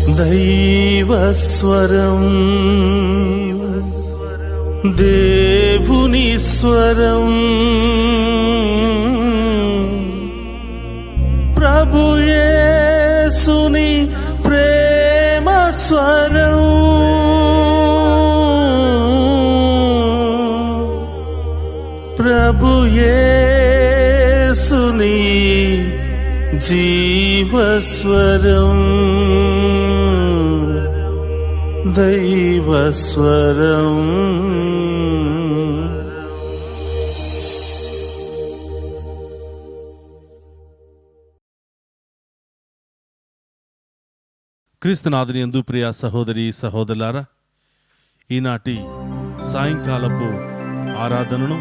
దైవస్వరం, దేవుని స్వరం, ప్రభు యేసుని ప్రేమ స్వరం, ప్రభు యేసుని జీవస్వరం, దైవస్వరం. క్రీస్తునాథుని యందు ప్రియ సహోదరి సహోదరులారా, ఈనాటి సాయంకాలపు ఆరాధనను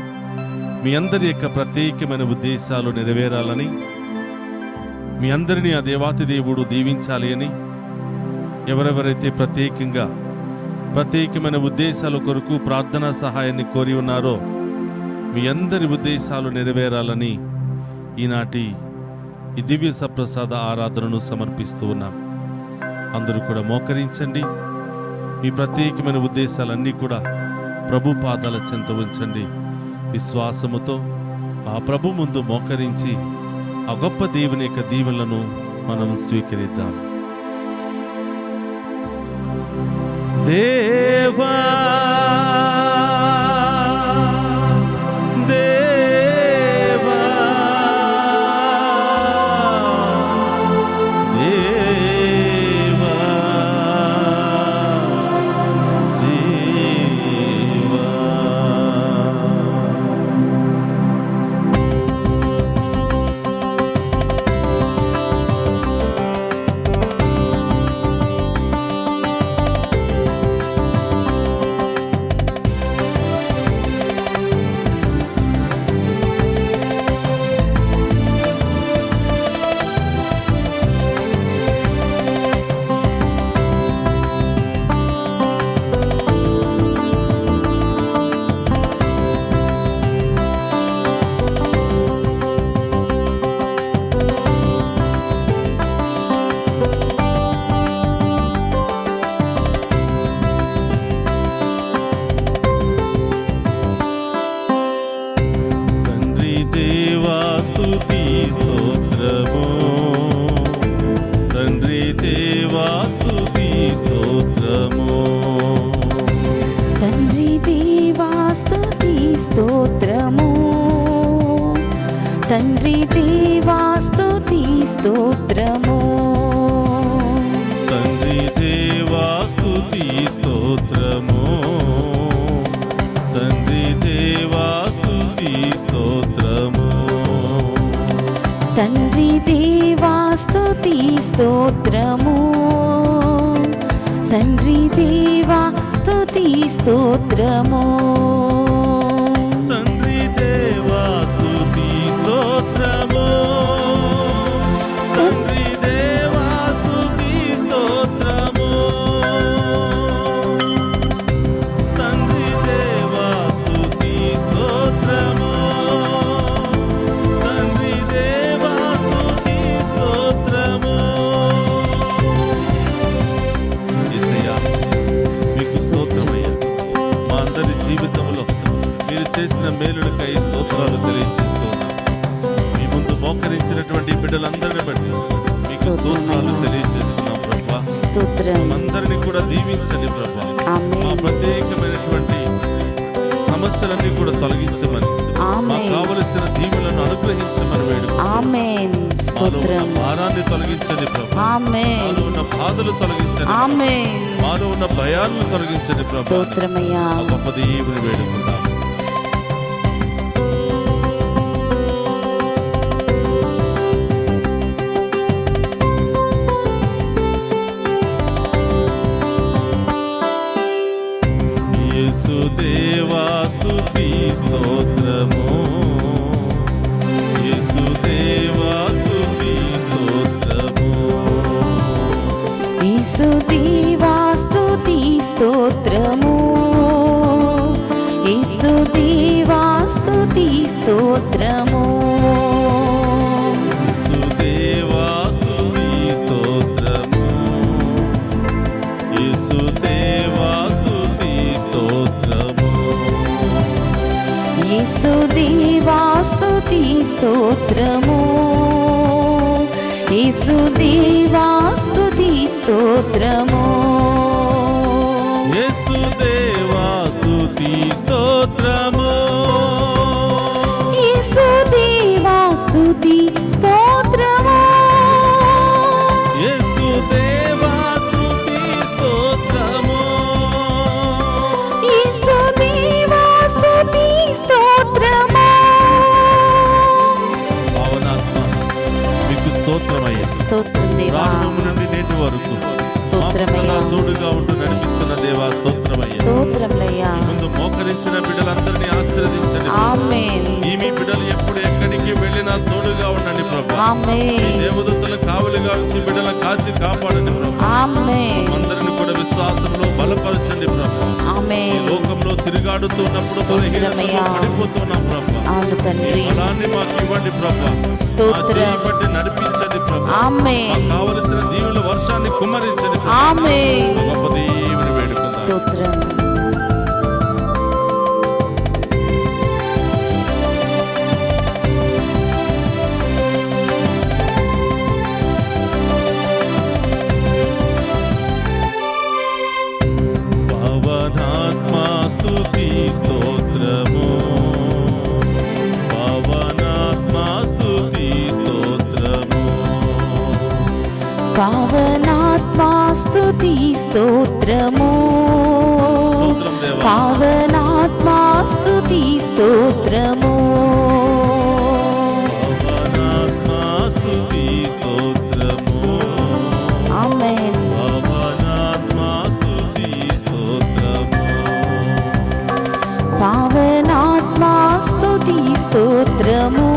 మీ అందరి యొక్క ప్రత్యేకమైన ఉద్దేశాలు నెరవేరాలని, మీ అందరినీ ఆ దేవాతి దేవుడు దీవించాలి అని, ఎవరెవరైతే ప్రత్యేకమైన ఉద్దేశాల కొరకు ప్రార్థనా సహాయాన్ని కోరి ఉన్నారో మీ అందరి ఉద్దేశాలు నెరవేరాలని ఈనాటి ఈ దివ్య సప్రసాద ఆరాధనను సమర్పిస్తూ ఉన్నాం. అందరూ కూడా మోకరించండి. మీ ప్రత్యేకమైన ఉద్దేశాలన్నీ కూడా ప్రభు పాదాల చెంత ఉంచండి. విశ్వాసముతో ఆ ప్రభు ముందు మోకరించి ఆ గొప్ప దేవుని యొక్క దీవెనలను మనం స్వీకరిద్దాం. దేవా దేవా దేవా దేవా, తండ్రి దేవా స్తుతి స్తోత్రము, తండ్రి దేవా స్తుతి స్తోత్రము, తండ్రి దేవా స్తుతి స్తోత్రము, తండ్రి దేవా స్తుతి స్తోత్రము, తండ్రి దేవా స్తుతి స్తోత్రము, తండ్రి దేవా స్తుతి స్తోత్రము, తండ్రి దేవా స్తుతి స్తోత్రము, తండ్రి దేవా స్తుతి స్తోత్రము, తండ్రి దేవా స్తుతి స్తోత్రము. యేసయ్యా, మీకు స్తోత్రమయ్యా. మా అందరి జీవితంలో మీరు చేసిన మేలులకై స్తోత్రాలు తెలియజేస్తూ ఉన్నాం. మీ ముందు మోకరించినటువంటి బిడ్డలందరినీ బట్టి మీకు స్తోత్రాలు తెలియజేస్తున్నాం ప్రభా. అందరినీ కూడా దీవించండి ప్రభా. మా ప్రత్యేకమైనటువంటి సమస్యలన్నీ కూడా తొలగించమని, మాకు కావలసిన దీవులను అనుగ్రహించమని ఆమేన్. స్తోత్రం. భారాన్ని తొలగించండి ప్రభా. ఆమేన్. మాలో ఉన్న బాధలు తొలగించండి. ఆమేన్. మాలో ఉన్న భయాలను తొలగించండి ప్రభా. స్తోత్రమయ్యా. గొప్ప దేవుని వేడుకుందాం. యేసుదేవా స్తుతి స్తోత్రము, యేసుదేవా స్తుతి స్తోత్రము, యేసుదేవా స్తుతి స్తోత్రము, యేసుదేవా స్తుతి స్తోత్రము, యేసుదేవా స్తుతి స్తోత్రము, యేసు దేవా స్తుతి స్తోత్రము యేసుదేవా స్తుతి స్తోత్రము యేసు దేవా స్తుతి స్తోత్రము యేసుదేవా స్తుతి స్తోత్రము యేసు దేవా స్తుతి స్తోత్రము భావనాత్మ మీకు స్తోత్రమయ్యా. స్తోత్రం దేవా ప్రారంభం నుండి నేటి వరకు స్తోత్రమయ్యా. మాకు తోడుగా ఉంటూ నడిపిస్తున్న దేవా స్తోత్రమయ్యా. స్తోత్రములయ్యా. ముందు మోకరించిన బిడ్డలందరినీ ఆశీర్వదించండి. ఆమేన్ ఈ మీ బిడ్డలు ఎప్పుడు ఎక్కడికి వెళ్ళినా తోడుగా ఉండండి ప్రభు. ఆమేన్ దేవదూతల కావలిగా వచ్చి బిడ్డలను కాచి కాపాడండి ప్రభు. ఆమేన్ అందరిని కూడా విశ్వాసంలో బలపరచండి ప్రభు. ఈ ఆమేన్ లోకంలో తిరుగాడుతున్నప్పుడు బలహీనతలో పడిపోతున్నాం ప్రభు. అవును ఈ తండ్రి బలాన్ని మాకు ఇవ్వండి ప్రభు. స్తోత్రం బట్టి నడిపించండి ప్రభు. మాకు ఆమేన్ కావలసిన దీవుల వర్షాన్ని కుమ్మరించండి ప్రభు. ఆమేన్ గొప్ప దేవుని వేడుకుందాం. స్తోత్రం పవనాత్మా స్తుతి స్తోత్రము పవనాత్మా స్తుతి స్తోత్రము పావనాత్మా స్తుతి స్తోత్రము స్తోత్రం దేవా. పావనాత్మా స్తుతి స్తోత్రము పవనాత్మా స్తుతి స్తోత్రము ఆమేన్ పవనాత్మా స్తుతి స్తోత్రము పావనాత్మా స్తుతి స్తోత్రము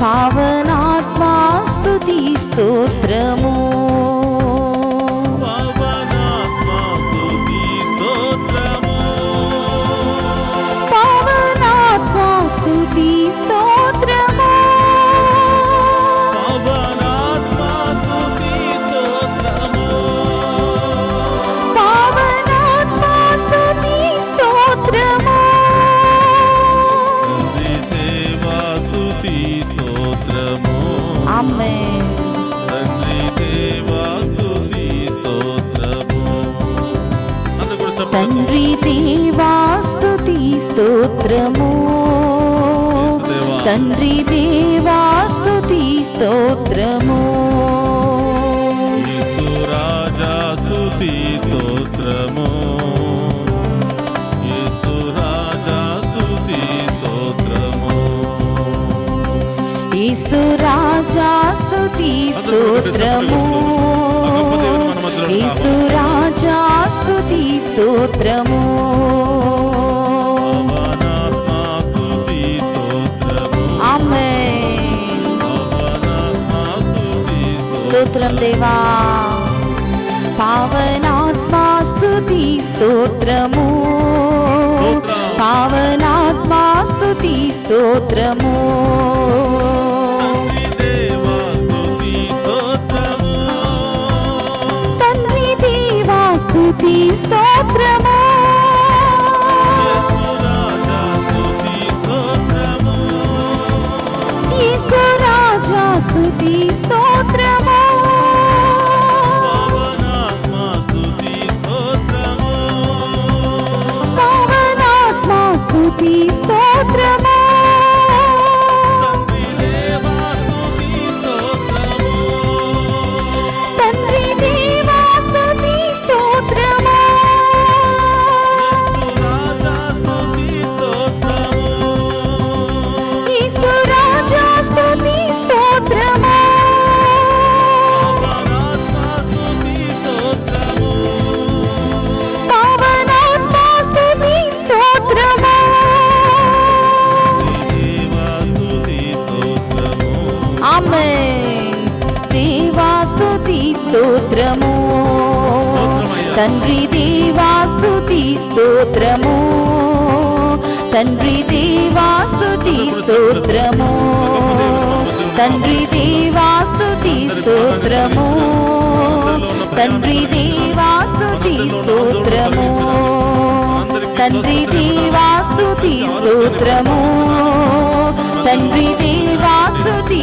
పావనాత్మా స్తుతి స్తోత్రము పవనాత్మా స్తుతి స్తోత్రము పావనాత్మా స్తుతి స్తోత్రము పవనాత్మా స్తుతి స్తోత్రము పావనాత్మా స్తుతి స్తోత్రము తండ్రి దేవా స్తుతి స్తోత్రము ఆమేన్ తండ్రి దేవా స్తుతి స్తోత్రము అందరూ కూడా చెప్పండి. తండ్రి దేవా స్తుతి స్తోత్రము తండ్రి దేవా స్తుతి స్తోత్రము యేసు రాజా స్తుతి స్తోత్రము యేసు రాజా స్తుతి స్తోత్రము యేసు రాజా స్తుతి స్తోత్రము యేసు రాజా స్తుతి స్తోత్రము పవనాత్మా స్తుతి స్తోత్రము ఆమేన్ పవనాత్మా స్తుతి స్తోత్రం దేవా పావనాత్మా స్తుతి స్తోత్రము పావనాత్మా స్తుతి స్తోత్రము తండ్రి దేవా స్తుతి స్తోత్రము తండ్రి దేవా స్తుతి స్తోత్రము యేసు రాజా స్తుతి స్తోత్రము పావనాత్మా స్తుతి స్తోత్రము తండ్రి దేవా స్తుతి స్తోత్రము యేసు రాజా స్తుతి స్తోత్రము పావనాత్మా స్తుతి స్తోత్రము ఆమేన్ దేవా స్తుతి స్తోత్రము తండ్రి దేవా స్తుతి స్తోత్రము తండ్రి దేవా స్తుతి స్తోత్రము తండ్రి దేవా స్తుతి స్తోత్రము తండ్రి దేవా స్తుతి స్తోత్రము తండ్రి దేవా స్తుతి స్తోత్రము తండ్రి దేవా స్తుతి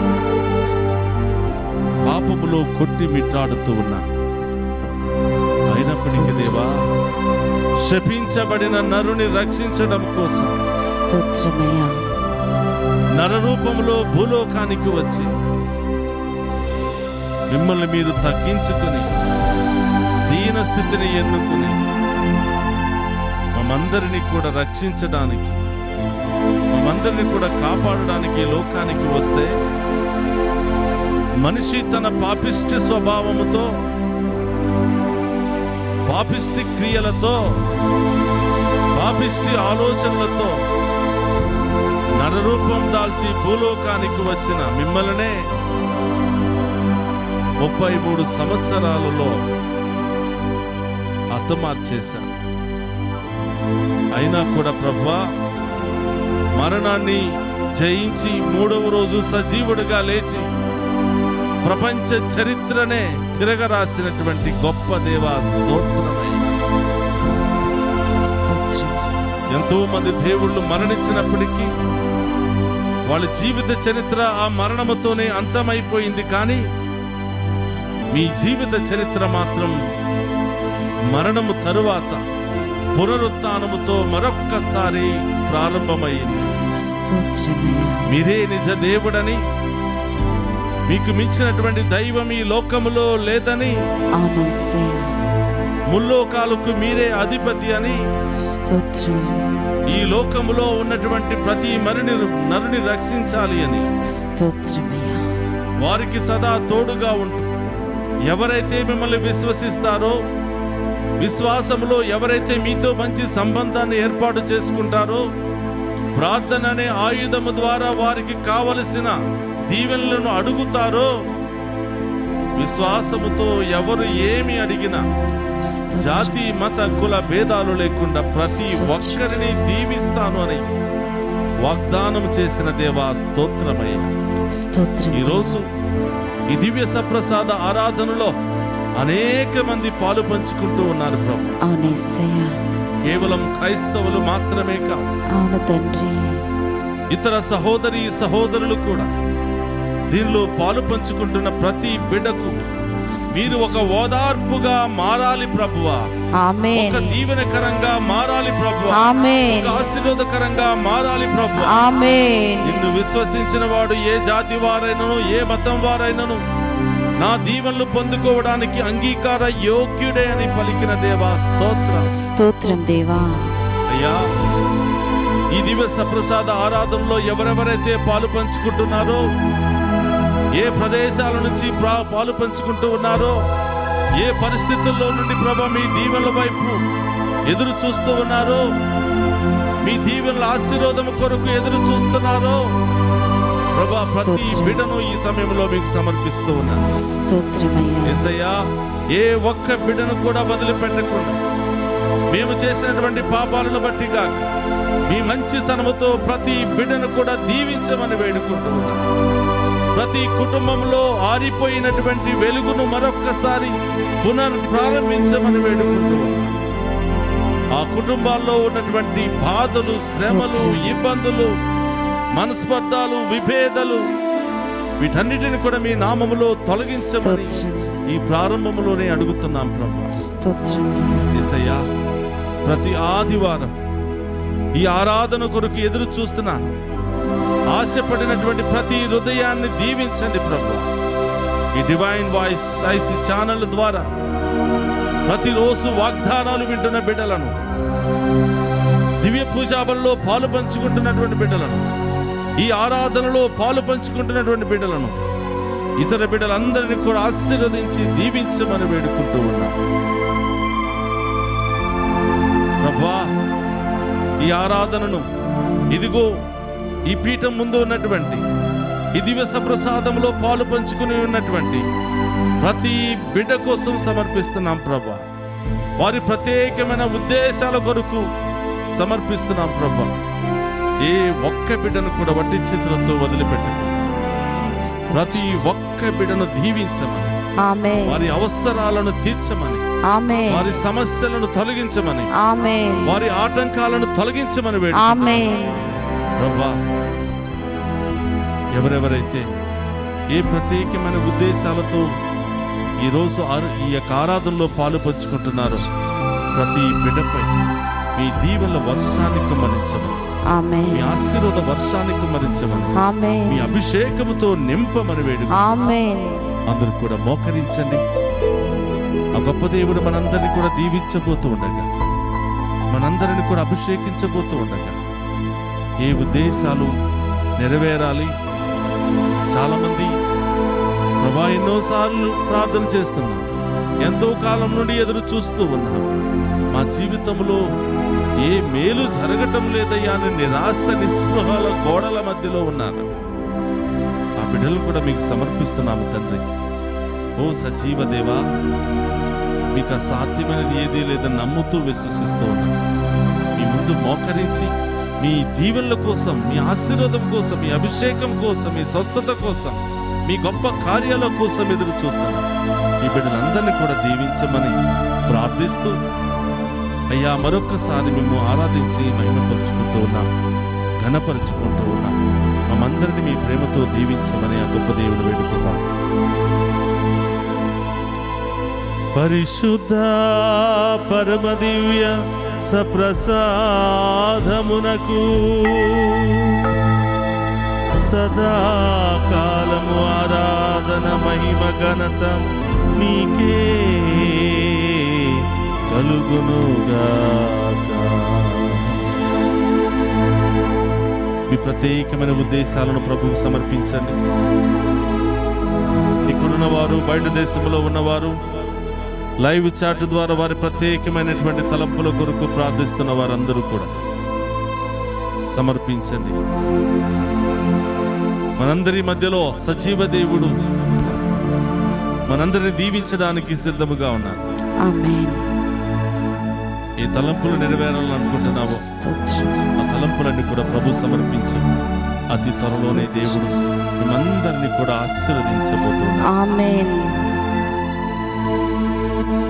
పాపములో కొట్టి మిట్టాడుతూ ఉన్నా. అయినప్పటికీ దేవా, శపించబడిన నరుని రక్షించడం కోసం స్తోత్రమయ్యా. నరరూపంలో భూలోకానికి వచ్చి మిమ్మల్ని మీరు తగ్గించుకుని దీన స్థితిని ఎన్నుకుని మమ్మందరినీ కూడా రక్షించడానికి, మమ్మందరినీ కూడా కాపాడడానికి లోకానికి వస్తే మనిషి తన పాపిష్టి స్వభావముతో, పాపిష్టి క్రియలతో, పాపిష్టి ఆలోచనలతో నరరూపం దాల్చి భూలోకానికి వచ్చిన మిమ్మల్నే 33 సంవత్సరాలలో హతమార్చేశారు. అయినా కూడా ప్రభువా, మరణాన్ని జయించి 3వ రోజు సజీవుడిగా లేచి ప్రపంచ చరిత్రనే తిరగరాసినటువంటి గొప్ప దేవా, స్తోత్రమయ్యా. ఎంతో మంది దేవుళ్ళు మరణించినప్పటికీ వాళ్ళ జీవిత చరిత్ర ఆ మరణముతోనే అంతమైపోయింది. కానీ మీ జీవిత చరిత్ర మాత్రం మరణము తరువాత పునరుత్థానముతో మరొక్కసారి ప్రారంభమైంది. మీరే నిజ దేవుడని, మీకు మించినటువంటి దైవం ఈ లోకములో లేదని, ముల్లోకాలకు మీరే అధిపతి అని, ఈ లోకములో ఉన్నటువంటి ప్రతి నరుని రక్షించాలి అని, వారికి సదా తోడుగా ఉంటూ ఎవరైతే మిమ్మల్ని విశ్వసిస్తారో, విశ్వాసములో ఎవరైతే మీతో మంచి సంబంధాన్ని ఏర్పాటు చేసుకుంటారో, ప్రార్థన అనే ఆయుధము ద్వారా వారికి కావలసిన దీవెనలను అడుగుతారో, విశ్వాసముతో ఎవరు ఏమి అడిగినా జాతి మత కుల భేదాలు లేకుండా ప్రతి ఒక్కరిని దీవిస్తాను అని వాగ్దానం చేసిన దేవా, స్తోత్రమయ్యా. ఈరోజు ఈ దివ్య సప్రసాద ఆరాధనలో అనేక మంది పాలు పంచుకుంటూ ఉన్నారు ప్రభు. కేవలం క్రైస్తవులు మాత్రమే కాదు, ఇతర సహోదరి సహోదరులు కూడా దీనిలో పాలు పంచుకుంటున్న ప్రతి బిడ్డకు మీరు ఒక ఓదార్పుగా మారాలి ప్రభువా, ఒక దీవెనకరంగా మారాలి ప్రభువా, ఒక ఆశీర్వాదకరంగా మారాలి ప్రభువా. నిన్ను విశ్వసించిన వాడు ఏ జాతి వారైనను, ఏ మతం వారైనను నా దీవెనలు పొందుకోవడానికి అంగీకార యోగ్యుడే అని పలికిన దేవా, స్తోత్రం దేవా. అయ్యా, ఈ దివ్య సప్రసాద ఆరాధనలో ఎవరెవరైతే పాలు పంచుకుంటున్నారో, ఏ ప్రదేశాల నుంచి పాలు పంచుకుంటూ ఉన్నారో, ఏ పరిస్థితుల్లో నుండి ప్రభా మీ దీవెనల వైపు ఎదురు చూస్తూ ఉన్నారో, మీ దీవెనల ఆశీర్వాదం కొరకు ఎదురు చూస్తున్నారో ప్రభా, ప్రతి బిడ్డను ఈ సమయంలో మీకు సమర్పిస్తూ ఉన్నాను. యేసయ్యా, ఏ ఒక్క బిడ్డను కూడా వదిలిపెట్టకుండా మేము చేసినటువంటి పాపాలను బట్టి గాక మీ మంచితనముతో ప్రతి బిడ్డను కూడా దీవించమని వేడుకుంటూ ఉన్నాను. ప్రతి కుటుంబంలో ఆరిపోయినటువంటి వెలుగును మరొక్కసారి పునఃప్రారంభించమని వేడుకుంటూ ఉన్నాను. ఆ కుటుంబాల్లో ఉన్నటువంటి బాధలు, శ్రమలు, ఇబ్బందులు, మనస్పర్ధాలు, విభేదాలు, వీటన్నిటిని కూడా మీ నామములో తొలగించమని ఈ ప్రారంభములోనే అడుగుతున్నాం ప్రభు. యేసయ్యా, ప్రతి ఆదివారం ఈ ఆరాధన కొరకు ఎదురు చూస్తున్నాను. ఆశపడినటువంటి ప్రతి హృదయాన్ని దీవించండి ప్రభు. ఈ డివైన్ వాయిస్ ఐసి ఛానల్ ద్వారా ప్రతిరోజు వాగ్దానాలు వింటున్న బిడ్డలను, దివ్య పూజాబల్లో పాలు పంచుకుంటున్నటువంటి బిడ్డలను, ఈ ఆరాధనలో పాలు పంచుకుంటున్నటువంటి బిడ్డలను, ఇతర బిడ్డలందరినీ కూడా ఆశీర్వదించి దీవించమని వేడుకుంటూ ఉన్నాం ప్రభువా. ఈ ఆరాధనను ఇదిగో ఈ పీఠం ముందు ఉన్నటువంటి ఈ దివ్య సప్రసాదంలో పాలు పంచుకుని ఉన్నటువంటి ప్రతి బిడ్డ కోసం సమర్పిస్తున్నాం ప్రభా. వారి ప్రత్యేకమైన ఉద్దేశాల కొరకు సమర్పిస్తున్నాం ప్రభా. ఏ ఒక్క బిడ్డను కూడా వట్టి చేతులతో వదిలిపెట్టండి. ప్రతి ఒక్క బిడ్డను దీవించమని, వారి అవసరాలను తీర్చమని, వారి సమస్యలను తొలగించమని, వారి ఆటంకాలను తొలగించమని వేడుకుంటున్నాం ప్రభా. ఎవరెవరైతే ఏ ప్రత్యేకమైన ఉద్దేశాలతో ఈరోజు ఈ యొక్క ఆరాధనలో పాలు పంచుకుంటున్నారో ప్రతి బిడ్డపై మీ దీవెనల వర్షాన్ని కుమ్మరించమని, ఆమేన్, మీ ఆశీర్వాద వర్షాన్ని కుమ్మరించమని, ఆమేన్, మీ అభిషేకముతో నింపమని వేడుకు. ఆమేన్. అందరూ కూడా మోకరించండి. ఆ గొప్ప దేవుడు మనందరినీ కూడా దీవించబోతూ ఉండగా, మనందరిని కూడా అభిషేకించబోతూ ఉండగా, ఏ ఉద్దేశాలు నెరవేరాలి. చాలామంది ప్రభా ఎన్నోసార్లు ప్రార్థన చేస్తున్నాం, ఎంతో కాలం నుండి ఎదురు చూస్తూ ఉన్నాం, మా జీవితంలో ఏ మేలు జరగటం లేదయ్యా అని నిరాశ నిస్పృహల గోడల మధ్యలో ఉన్నారు. ఆ బిడ్డలు కూడా మీకు సమర్పిస్తున్నాము తండ్రి. ఓ సజీవ దేవా, మీకు అసాధ్యమైనది ఏదీ లేదని నమ్ముతూ విశ్వసిస్తూ ఉన్నాను. మీ ముందు మోకరించి మీ దీవెనల కోసం, మీ ఆశీర్వాదం కోసం, మీ అభిషేకం కోసం, మీ స్వస్థత కోసం, మీ గొప్ప కార్యాల కోసం ఎదురు చూస్తున్నాను. ఈ బిడ్డలందరినీ కూడా దీవించమని ప్రార్థిస్తూ అయ్యా మరొక్కసారి మేము ఆరాధించి మహిమపరుచుకుంటూ ఉన్నాం, ఘనపరుచుకుంటూ ఉన్నాం. మమ్మందరినీ మీ ప్రేమతో దీవించమని ఆ గొప్ప దేవుడు వేడుకుందాం. పరిశుద్ధ పరమ దివ్య సప్రసాదమునకు సదాకాలము ఆరాధన మహిమ ఘనత నీకే కలుగునుగాక. మీ ప్రత్యేకమైన ఉద్దేశాలను ప్రభువుకు సమర్పించండి. ఇక్కడున్న వారు, బయట దేశంలో ఉన్నవారు, లైవ్ చాట్ ద్వారా వారి ప్రత్యేకమైనటువంటి తలంపుల కొరకు ప్రార్థిస్తున్న వారందరూ కూడా సమర్పించండి. మనందరి మధ్యలో సజీవ దేవుడు మనందరిని దీవించడానికి సిద్ధముగా ఉన్నారు. ఆమేన్. ఏ తలంపులు నెరవేరాలని అనుకుంటున్నావో ఆ తలంపులన్నీ కూడా ప్రభు సమర్పించి అతి త్వరలోనే దేవుడు మనందరినీ కూడా ఆశీర్వదించబోతున్నాడు. ఆమేన్.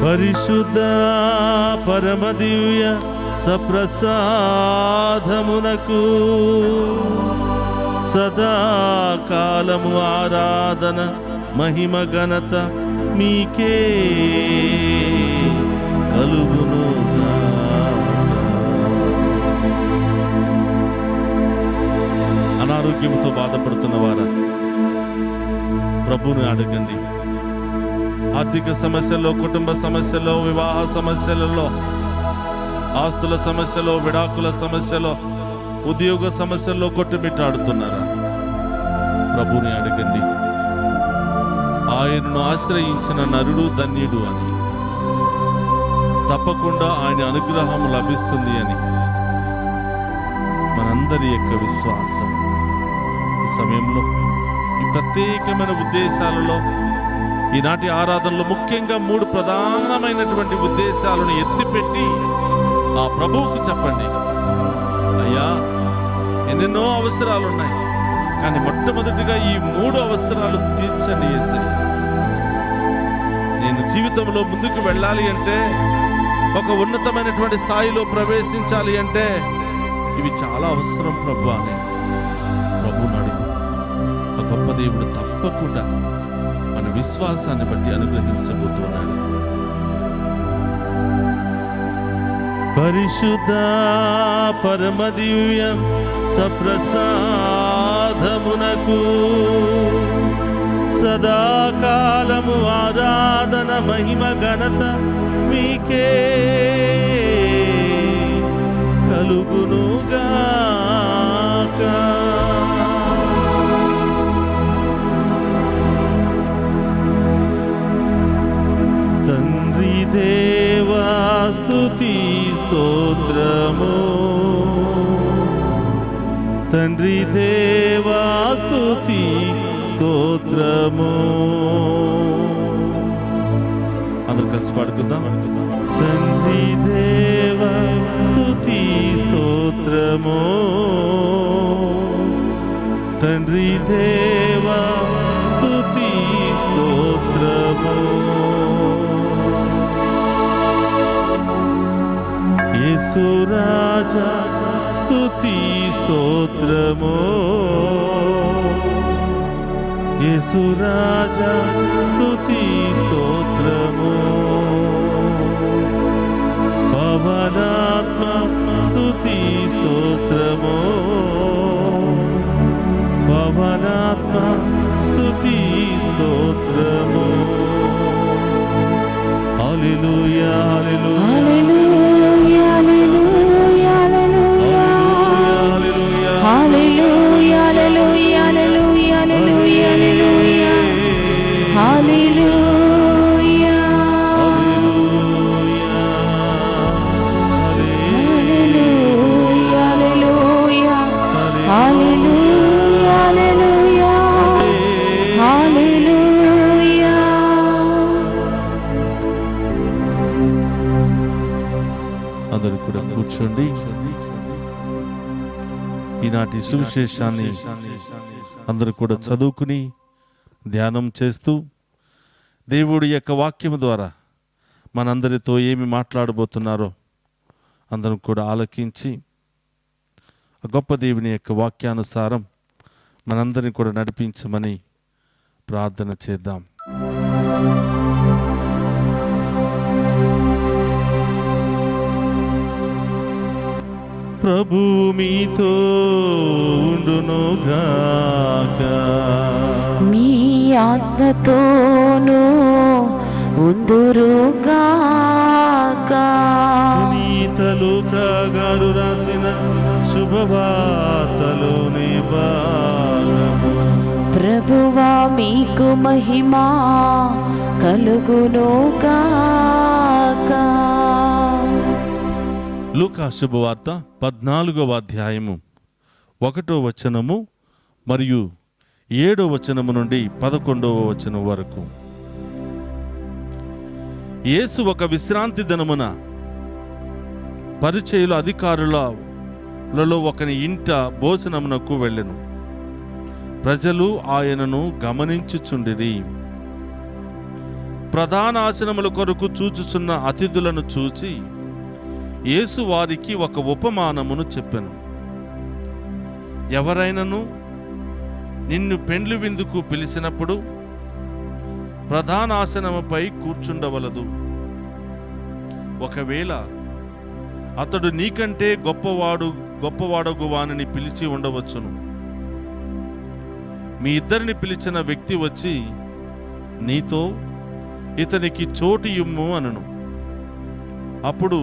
పరిశుద్ధ పరమ దివ్య సప్రసాదమునకు సదాకాలము ఆరాధన మహిమ ఘనత మీకే కలుగునుగాక. అనారోగ్యంతో బాధపడుతున్న వారా ప్రభువుని అడగండి. ఆర్థిక సమస్యల్లో, కుటుంబ సమస్యల్లో, వివాహ సమస్యలలో, ఆస్తుల సమస్యలో, విడాకుల సమస్యలో, ఉద్యోగ సమస్యల్లో కొట్టుమిట్టాడుతున్నారా? ప్రభువుని అడగండి. ఆయనను ఆశ్రయించిన నరుడు ధన్యుడు అని, తప్పకుండా ఆయన అనుగ్రహం లభిస్తుంది అని మనందరి యొక్క విశ్వాసం. ఈ సమయంలో ఈ ప్రత్యేకమైన ఉద్దేశాలలో, ఈనాటి ఆరాధనలో ముఖ్యంగా 3 ప్రధానమైనటువంటి ఉద్దేశాలను ఎత్తిపెట్టి ఆ ప్రభువుకు చెప్పండి. అయ్యా, ఎన్నెన్నో అవసరాలు ఉన్నాయి, కానీ మొట్టమొదటిగా ఈ 3 అవసరాలు తీర్చండి యేసయ్య. నేను జీవితంలో ముందుకు వెళ్ళాలి అంటే, ఒక ఉన్నతమైనటువంటి స్థాయిలో ప్రవేశించాలి అంటే ఇవి చాలా అవసరం ప్రభు అని ప్రభువుని అడుగు. ఒక గొప్ప దేవుడు తప్పకుండా మన విశ్వాసాన్ని బట్టి అనుగ్రహించబోతున్నాడు. పరిశుద్ధ పరమ దివ్య సప్రసాదమునకు సదాకాలము ఆరాధన మహిమ ఘనత మీకే కలుగునుగాక. తండ్రి దేవా స్తుతి స్తోత్రము, తండ్రి దేవా స్తుతి స్తోత్రము. అందరూ కలిసి పాడుకుందాం. తండ్రి దేవా స్తుతి స్తోత్రము, తండ్రి దేవా స్తుతి స్తోత్రము. యేసు రాజా స్తుతి స్తోత్రము, యేసు రాజా స్తుతి స్తోత్రము పవనాత్మ స్తుతి స్తోత్రము పవనాత్మ స్తుతి స్తోత్రము హల్లెలూయా హల్లెలూయా హల్లెలూయా హల్లెలూయా హల్లెలూయా హల్లెలూయా హల్లెలూయా హల్లెలూయా హల్లెలూయా హల్లెలూయా హల్లెలూయా హల్లెలూయా హల్లెలూయా హల్లెలూయా. అందరూ కూడా కూర్చోండి. ఈనాటి సువిశేషాన్ని అందరూ కూడా చదువుకుని ధ్యానం చేస్తూ దేవుడి యొక్క వాక్యము ద్వారా మనందరితో ఏమి మాట్లాడబోతున్నారో అందరం కూడా ఆలకించి ఆ గొప్ప దేవుని యొక్క వాక్యానుసారం మనందరిని కూడా నడిపించమని ప్రార్థన చేద్దాం. ప్రభు మీతో ఉండునుగాక. మీ ఆత్మతోనూ ఉందురుగాక. పునీత లూకా గారు రాసిన శుభవార్తలోని భాగము. ప్రభువా మీకు మహిమా కలుగునుగాక. లూకా శుభవార్త 14వ అధ్యాయము 1వ వచనము మరియు 7వ వచనము నుండి 11వ వచనం వరకు. యేసు ఒక విశ్రాంతి దినమున పరిచయుల అధికారులలో ఒకని ఇంట భోజనమునకు వెళ్ళెను. ప్రజలు ఆయనను గమనించుచుండిరి. ప్రధాన ఆసనముల కొరకు చూచుచున్న అతిథులను చూచి యేసు వారికి ఒక ఉపమానమును చెప్పెను. ఎవరైనను నిన్ను పెండ్లి విందుకు పిలిచినప్పుడు ప్రధాన ఆసనముపై కూర్చుండవలదు. ఒకవేళ అతడు నీకంటే గొప్పవాడగు వానిని పిలిచి ఉండవచ్చును. మీ ఇద్దరిని పిలిచిన వ్యక్తి వచ్చి నీతో ఇతనికి చోటు ఇమ్ము అనను. అప్పుడు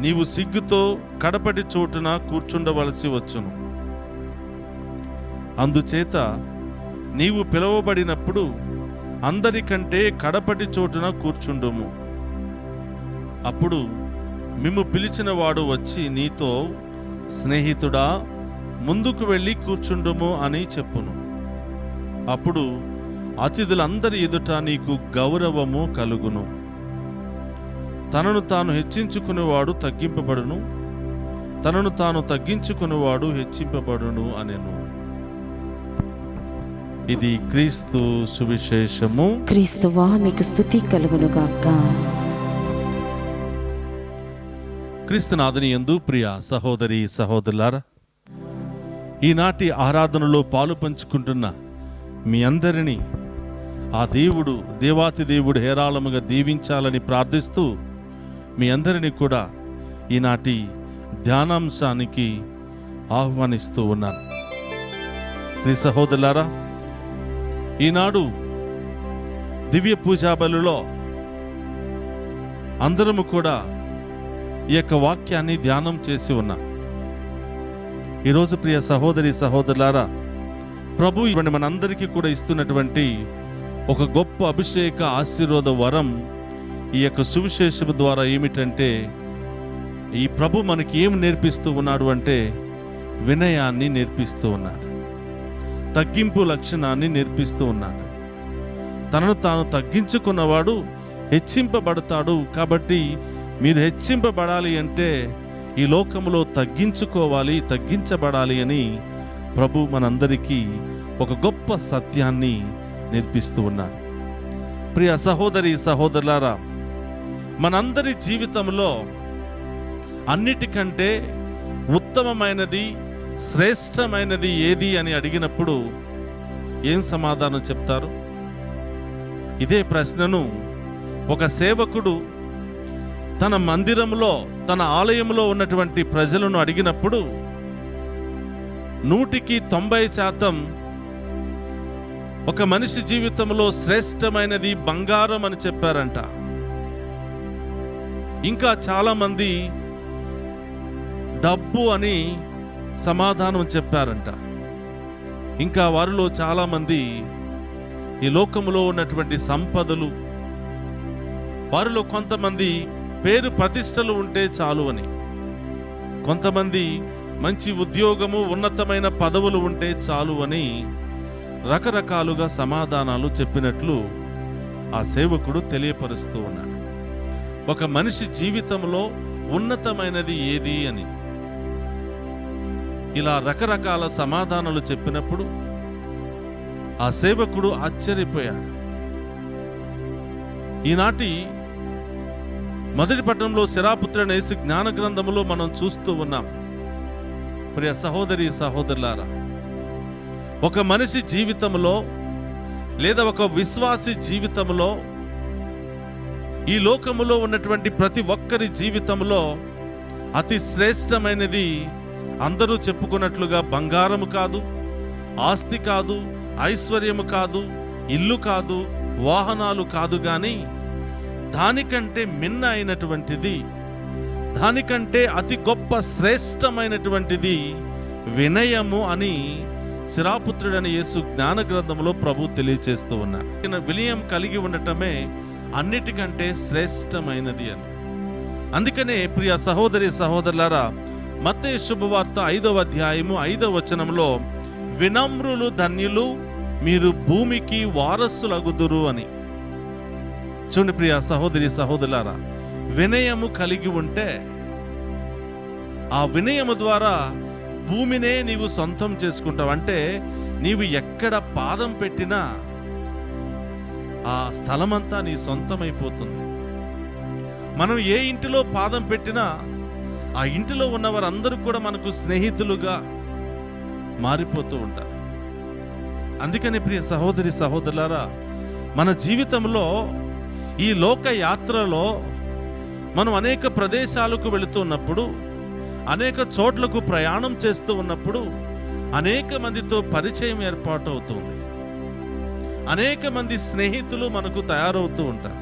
నీవు సిగ్గుతో కడపటి చోటున కూర్చుండవలసి వచ్చును. అందుచేత నీవు పిలువబడినప్పుడు అందరికంటే కడపటి చోటున కూర్చుండుము. అప్పుడు మిమ్ము పిలిచిన వాడు వచ్చి నీతో స్నేహితుడా ముందుకు వెళ్ళి కూర్చుండుము అని చెప్పును. అప్పుడు అతిథులందరి ఎదుట నీకు గౌరవము కలుగును. తనను తాను హెచ్చించుకునేవాడు తగ్గింపబడును, తనను తాను తగ్గించుకునేవాడు హెచ్చింపబడును అనెను. ఇది క్రీస్తు సువిశేషము. క్రీస్తువా మీకు స్తుతి కలుగునుగాక. క్రీస్తునాథుని యందు ప్రియ సహోదరి సహోదరులారా, ఈనాటి ఆరాధనలో పాలు పంచుకుంటున్న మీ అందరినీ ఆ దేవాతి దేవుడు హేరాళముగా దీవించాలని ప్రార్థిస్తూ మీ అందరినీ కూడా ఈనాటి ధ్యానాంశానికి ఆహ్వానిస్తూ ఉన్నాను. ప్రియ సహోదరులారా, ఈనాడు దివ్య పూజా బలిలో అందరము కూడా ఈ యొక్క వాక్యాన్ని ధ్యానం చేసి ఉన్నాం. ఈరోజు ప్రియ సహోదరి సహోదరులారా, ప్రభు మనందరికీ కూడా ఇస్తున్నటువంటి ఒక గొప్ప అభిషేక ఆశీర్వాద వరం ఈ యొక్క సువిశేషము ద్వారా ఏమిటంటే, ఈ ప్రభు మనకి ఏం నేర్పిస్తూ ఉన్నాడు అంటే వినయాన్ని నేర్పిస్తూ ఉన్నాడు, తగ్గింపు లక్షణాన్ని నేర్పిస్తూ ఉన్నాడు. తనను తాను తగ్గించుకున్నవాడు హెచ్చింపబడతాడు. కాబట్టి మీరు హెచ్చింపబడాలి అంటే ఈ లోకంలో తగ్గించుకోవాలి, తగ్గించబడాలి అని ప్రభు మనందరికీ ఒక గొప్ప సత్యాన్ని నేర్పిస్తూ ఉన్నాడు. ప్రియ సహోదరి సహోదరులారా, మనందరి జీవితంలో అన్నిటికంటే ఉత్తమమైనది శ్రేష్టమైనది ఏది అని అడిగినప్పుడు ఏం సమాధానం చెప్తారు? ఇదే ప్రశ్నను ఒక సేవకుడు తన మందిరంలో, తన ఆలయంలో ఉన్నటువంటి ప్రజలను అడిగినప్పుడు 100% ఒక మనిషి జీవితంలో శ్రేష్టమైనది బంగారం అని చెప్పారంట. ఇంకా చాలామంది డబ్బు అని సమాధానం చెప్పారంట. ఇంకా వారిలో చాలామంది ఈ లోకంలో ఉన్నటువంటి సంపదలు, వారిలో కొంతమంది పేరు ప్రతిష్టలు ఉంటే చాలు అని, కొంతమంది మంచి ఉద్యోగము, ఉన్నతమైన పదవులు ఉంటే చాలు అని రకరకాలుగా సమాధానాలు చెప్పినట్లు ఆ సేవకుడు తెలియపరుస్తూ ఉన్నాడు. ఒక మనిషి జీవితంలో ఉన్నతమైనది ఏది అని ఇలా రకరకాల సమాధానాలు చెప్పినప్పుడు ఆ సేవకుడు ఆశ్చర్యపోయాడు. ఈనాటి మొదటి పట్టణంలో శిరాపుత్రుడైన యేసు జ్ఞాన గ్రంథములో మనం చూస్తూ ఉన్నాం. ప్రియ సహోదరి సహోదరులారా, ఒక మనిషి జీవితంలో లేదా ఒక విశ్వాసి జీవితంలో, ఈ లోకములో ఉన్నటువంటి ప్రతి ఒక్కరి జీవితంలో అతి శ్రేష్టమైనది అందరూ చెప్పుకున్నట్లుగా బంగారము కాదు, ఆస్తి కాదు, ఐశ్వర్యము కాదు, ఇల్లు కాదు, వాహనాలు కాదు, కానీ దానికంటే మిన్న అయినటువంటిది, దానికంటే అతి గొప్ప శ్రేష్టమైనటువంటిది వినయము అని శిరాపుత్రుడైన యేసు జ్ఞాన గ్రంథంలో ప్రభు తెలియచేస్తూ ఉన్నాడు. వినయం కలిగి ఉండటమే అన్నిటికంటే శ్రేష్టమైనది అని. అందుకనే ప్రియ సహోదరి సహోదరులారా, మత్తయి శుభవార్త 5వ అధ్యాయము 5వ వచనంలో వినమ్రులు ధన్యులు, మీరు భూమికి వారసులగుదురు అని. చూడండి ప్రియ సహోదరి సహోదరులారా, వినయము కలిగి ఉంటే ఆ వినయము ద్వారా భూమినే నీవు సొంతం చేసుకుంటావు. అంటే నీవు ఎక్కడ పాదం పెట్టినా ఆ స్థలమంతా నీ సొంతమైపోతుంది. మనం ఏ ఇంటిలో పాదం పెట్టినా ఆ ఇంటిలో ఉన్న వారందరూ కూడా మనకు స్నేహితులుగా మారిపోతూ ఉంటారు. అందుకని ప్రియ సహోదరి సహోదరులారా, మన జీవితంలో ఈ లోక యాత్రలో మనం అనేక ప్రదేశాలకు వెళుతున్నప్పుడు, అనేక చోట్లకు ప్రయాణం చేస్తూ ఉన్నప్పుడు అనేక మందితో పరిచయం ఏర్పాటు అవుతుంది. అనేక మంది స్నేహితులు మనకు తయారవుతూ ఉంటారు.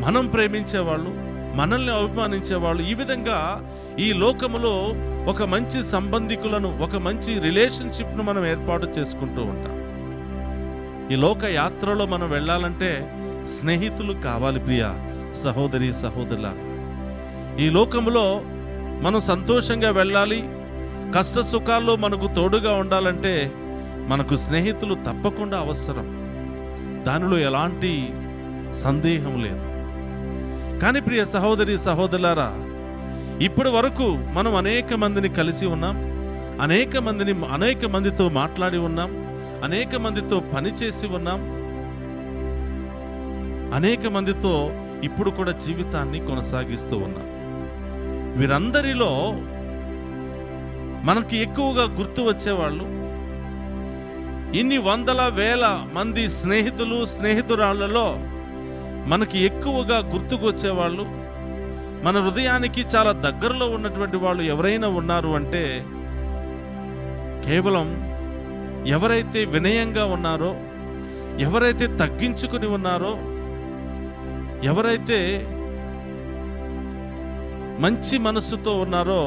మనం ప్రేమించేవాళ్ళు, మనల్ని అభిమానించేవాళ్ళు, ఈ విధంగా ఈ లోకములో ఒక మంచి సంబంధికులను, ఒక మంచి రిలేషన్షిప్ను మనం ఏర్పాటు చేసుకుంటూ ఉంటాం. ఈ లోక యాత్రలో మనం వెళ్ళాలంటే స్నేహితులు కావాలి. ప్రియ సహోదరి సహోదరుల, ఈ లోకంలో మనం సంతోషంగా వెళ్ళాలి, కష్ట సుఖాల్లో మనకు తోడుగా ఉండాలంటే మనకు స్నేహితులు తప్పకుండా అవసరం. దానిలో ఎలాంటి సందేహం లేదు. కానీ ప్రియ సహోదరి సహోదరులారా, ఇప్పటి వరకు మనం అనేక మందిని కలిసి ఉన్నాం, అనేక మందితో మాట్లాడి ఉన్నాం, అనేక మందితో పనిచేసి ఉన్నాం, అనేక మందితో ఇప్పుడు కూడా జీవితాన్ని కొనసాగిస్తూ ఉన్నాం. వీరందరిలో మనకి ఎక్కువగా గుర్తు వచ్చేవాళ్ళు, ఇన్ని వందల వేల మంది స్నేహితులు స్నేహితురాళ్లలో మనకి ఎక్కువగా గుర్తుకు వచ్చేవాళ్ళు, మన హృదయానికి చాలా దగ్గరలో ఉన్నటువంటి వాళ్ళు ఎవరైనా ఉన్నారు అంటే కేవలం ఎవరైతే వినయంగా ఉన్నారో, ఎవరైతే తగ్గించుకుని ఉన్నారో, ఎవరైతే మంచి మనస్సుతో ఉన్నారో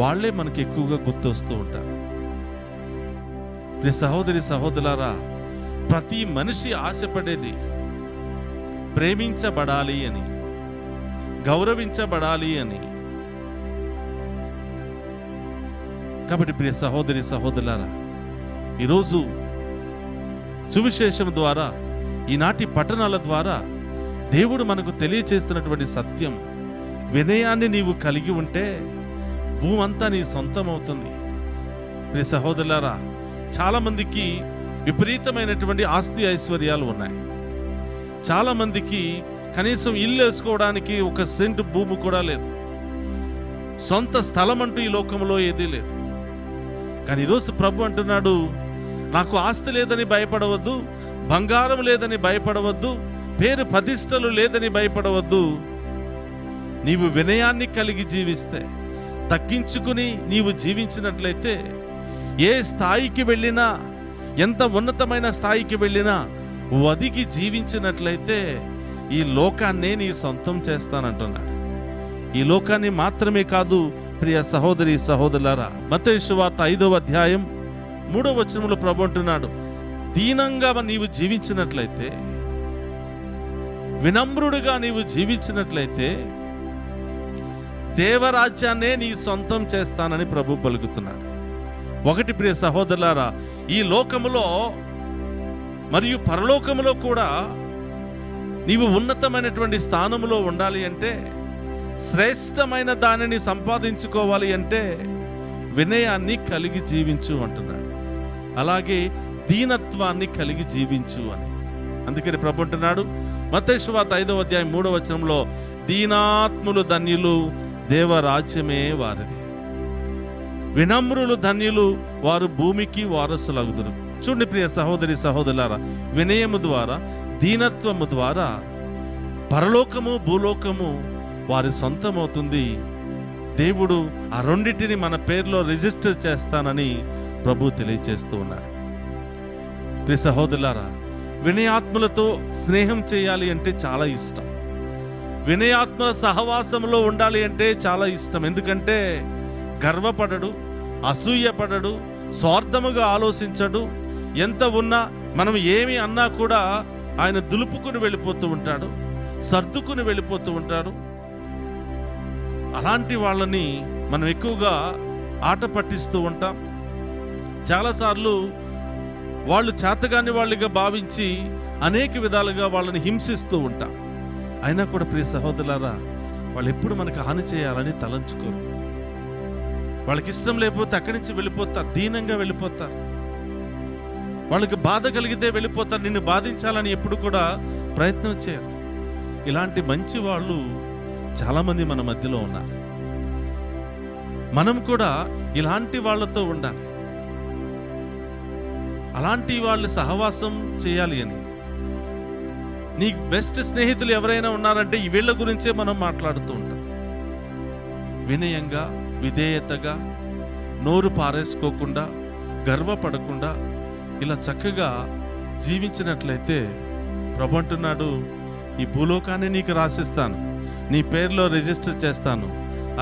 వాళ్ళే మనకి ఎక్కువగా గుర్తొస్తూ ఉంటారు. సహోదరి సహోదరులారా, ప్రతి మనిషి ఆశపడేది ప్రేమించబడాలి అని, గౌరవించబడాలి అని. కాబట్టి ప్రియ సహోదరి సహోదరులారా, ఈరోజు సువిశేషం ద్వారా, ఈనాటి పట్టణాల ద్వారా దేవుడు మనకు తెలియచేస్తున్నటువంటి సత్యం, వినయాన్ని నీవు కలిగి ఉంటే భూమంతా నీ సొంతం అవుతుంది. ప్రియ సహోదరులారా, చాలామందికి విపరీతమైనటువంటి ఆస్తి ఐశ్వర్యాలు ఉన్నాయి. చాలామందికి కనీసం ఇల్లు వేసుకోవడానికి 1 సెంటు భూమి కూడా లేదు. సొంత స్థలం అంటూ ఈ లోకంలో ఏదీ లేదు. కానీ ఈరోజు ప్రభు అంటున్నాడు, నాకు ఆస్తి లేదని భయపడవద్దు, బంగారం లేదని భయపడవద్దు, పేరు ప్రతిష్టలు లేదని భయపడవద్దు. నీవు వినయాన్ని కలిగి జీవిస్తే, తగ్గించుకుని నీవు జీవించినట్లయితే, ఏ స్థాయికి వెళ్ళినా, ఎంత ఉన్నతమైన స్థాయికి వెళ్ళినా ఒదిగి జీవించినట్లయితే ఈ లోకాన్నే నీ సొంతం చేస్తానంటున్నాడు. ఈ లోకాన్ని మాత్రమే కాదు ప్రియ సహోదరి సహోదరులారా, మత్తయి సువార్త 5వ అధ్యాయం 3వ వచనంలో ప్రభు అంటున్నాడు, దీనంగా నీవు జీవించినట్లయితే, వినమ్రుడుగా నీవు జీవించినట్లయితే దేవరాజ్యాన్నే నీ సొంతం చేస్తానని ప్రభు పలుకుతున్నాడు. ఒకటి ప్రియ సహోదరులారా, ఈ లోకములో మరియు పరలోకములో కూడా నీవు ఉన్నతమైనటువంటి స్థానములో ఉండాలి అంటే, శ్రేష్టమైన దానిని సంపాదించుకోవాలి అంటే వినయాన్ని కలిగి జీవించు అంటున్నాడు. అలాగే దీనత్వాన్ని కలిగి జీవించు అని. అందుకని ప్రభు అంటున్నాడు మత్తయి సువార్త 5వ అధ్యాయం 3వ వచనంలో, దీనాత్ములు ధన్యులు, దేవరాజ్యమే వారిది. వినమ్రులు ధన్యులు, వారు భూమికి వారసులగుదురు. చూడండి ప్రియ సహోదరి సహోదరులారా, వినయము ద్వారా, దీనత్వము ద్వారా పరలోకము భూలోకము వారి సొంతమవుతుంది. దేవుడు ఆ రెండింటిని మన పేరులో రిజిస్టర్ చేస్తానని ప్రభు తెలియజేస్తూ ఉన్నాడు. ప్రియ సహోదరులారా, వినయాత్ములతో స్నేహం చేయాలి అంటే చాలా ఇష్టం. వినయాత్మల సహవాసంలో ఉండాలి అంటే చాలా ఇష్టం. ఎందుకంటే గర్వపడడు, అసూయపడడు, స్వార్థముగా ఆలోచించడు. ఎంత ఉన్నా, మనం ఏమి అన్నా కూడా ఆయన దులుపుకుని వెళ్ళిపోతూ ఉంటాడు, సర్దుకుని వెళ్ళిపోతూ ఉంటాడు. అలాంటి వాళ్ళని మనం ఎక్కువగా ఆట పట్టిస్తూ ఉంటాం. చాలాసార్లు వాళ్ళు చేతగాని వాళ్ళుగా భావించి అనేక విధాలుగా వాళ్ళని హింసిస్తూ ఉంటాం. అయినా కూడా ప్రియ సహోదరులారా, వాళ్ళు ఎప్పుడు మనకు హాని చేయాలని తలంచుకోరు. వాళ్ళకి ఇష్టం లేకపోతే అక్కడి నుంచి వెళ్ళిపోతారు, దీనంగా వెళ్ళిపోతారు. వాళ్ళకి బాధ కలిగితే వెళ్ళిపోతారు, నిన్ను బాధించాలని ఎప్పుడు కూడా ప్రయత్నం చేయరు. ఇలాంటి మంచి వాళ్ళు చాలామంది మన మధ్యలో ఉన్నారు. మనం కూడా ఇలాంటి వాళ్ళతో ఉండాలి. అలాంటి వాళ్ళు సహవాసం చేయాలి అని. నీ బెస్ట్ స్నేహితులు ఎవరైనా ఉన్నారంటే ఈ వీళ్ళ గురించే మనం మాట్లాడుతూ ఉంటాం. వినయంగా, విధేయతగా, నోరు పారేసుకోకుండా, గర్వపడకుండా ఇలా చక్కగా జీవించినట్లయితే ప్రభు అంటున్నాడు, ఈ భూలోకాన్ని నీకు రాసిస్తాను, నీ పేరులో రిజిస్టర్ చేస్తాను.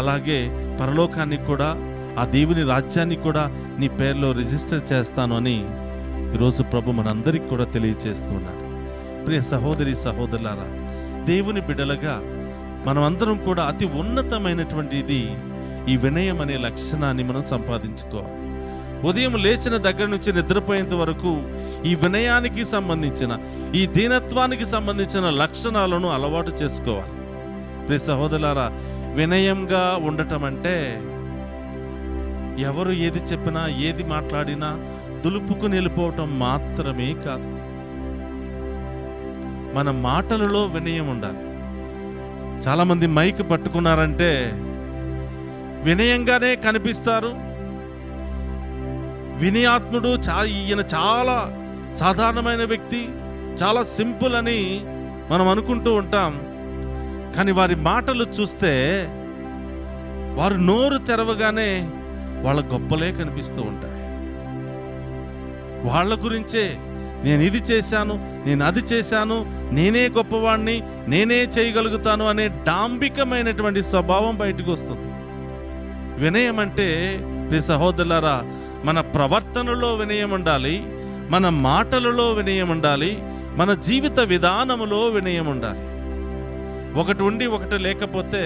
అలాగే పరలోకాన్ని కూడా, ఆ దేవుని రాజ్యాన్ని కూడా నీ పేరులో రిజిస్టర్ చేస్తాను అని ఈరోజు ప్రభు మనందరికీ కూడా తెలియజేస్తున్నాడు. ప్రియ సహోదరి సహోదరులారా, దేవుని బిడ్డలుగా మనమందరం కూడా అతి ఉన్నతమైనటువంటిది ఈ వినయం అనే లక్షణాన్ని మనం సంపాదించుకోవాలి. ఉదయం లేచిన దగ్గర నుంచి నిద్రపోయేంత వరకు ఈ వినయానికి సంబంధించిన, ఈ దీనత్వానికి సంబంధించిన లక్షణాలను అలవాటు చేసుకోవాలి. ప్రియ సహోదరులారా, వినయంగా ఉండటం అంటే ఎవరు ఏది చెప్పినా, ఏది మాట్లాడినా దులుపుకుని వెళ్ళిపోవటం మాత్రమే కాదు. మన మాటలలో వినయం ఉండాలి. చాలామంది మైక్ పట్టుకున్నారంటే వినయంగానే కనిపిస్తారు. వినయాత్ముడు, ఈయన చాలా సాధారణమైన వ్యక్తి, చాలా సింపుల్ అని మనం అనుకుంటూ ఉంటాం. కానీ వారి మాటలు చూస్తే, వారు నోరు తెరవగానే వాళ్ళ గొప్పలే కనిపిస్తూ ఉంటాయి. వాళ్ళ గురించే, నేను ఇది చేశాను, నేను అది చేశాను, నేనే గొప్పవాణ్ణి, నేనే చేయగలుగుతాను అనే డాంబికమైనటువంటి స్వభావం బయటకు వస్తుంది. వినయం అంటే ప్రియ సహోదరులారా, మన ప్రవర్తనలో వినయం ఉండాలి, మన మాటలలో వినయం ఉండాలి, మన జీవిత విధానములో వినయం ఉండాలి. ఒకటి ఉండి ఒకటి లేకపోతే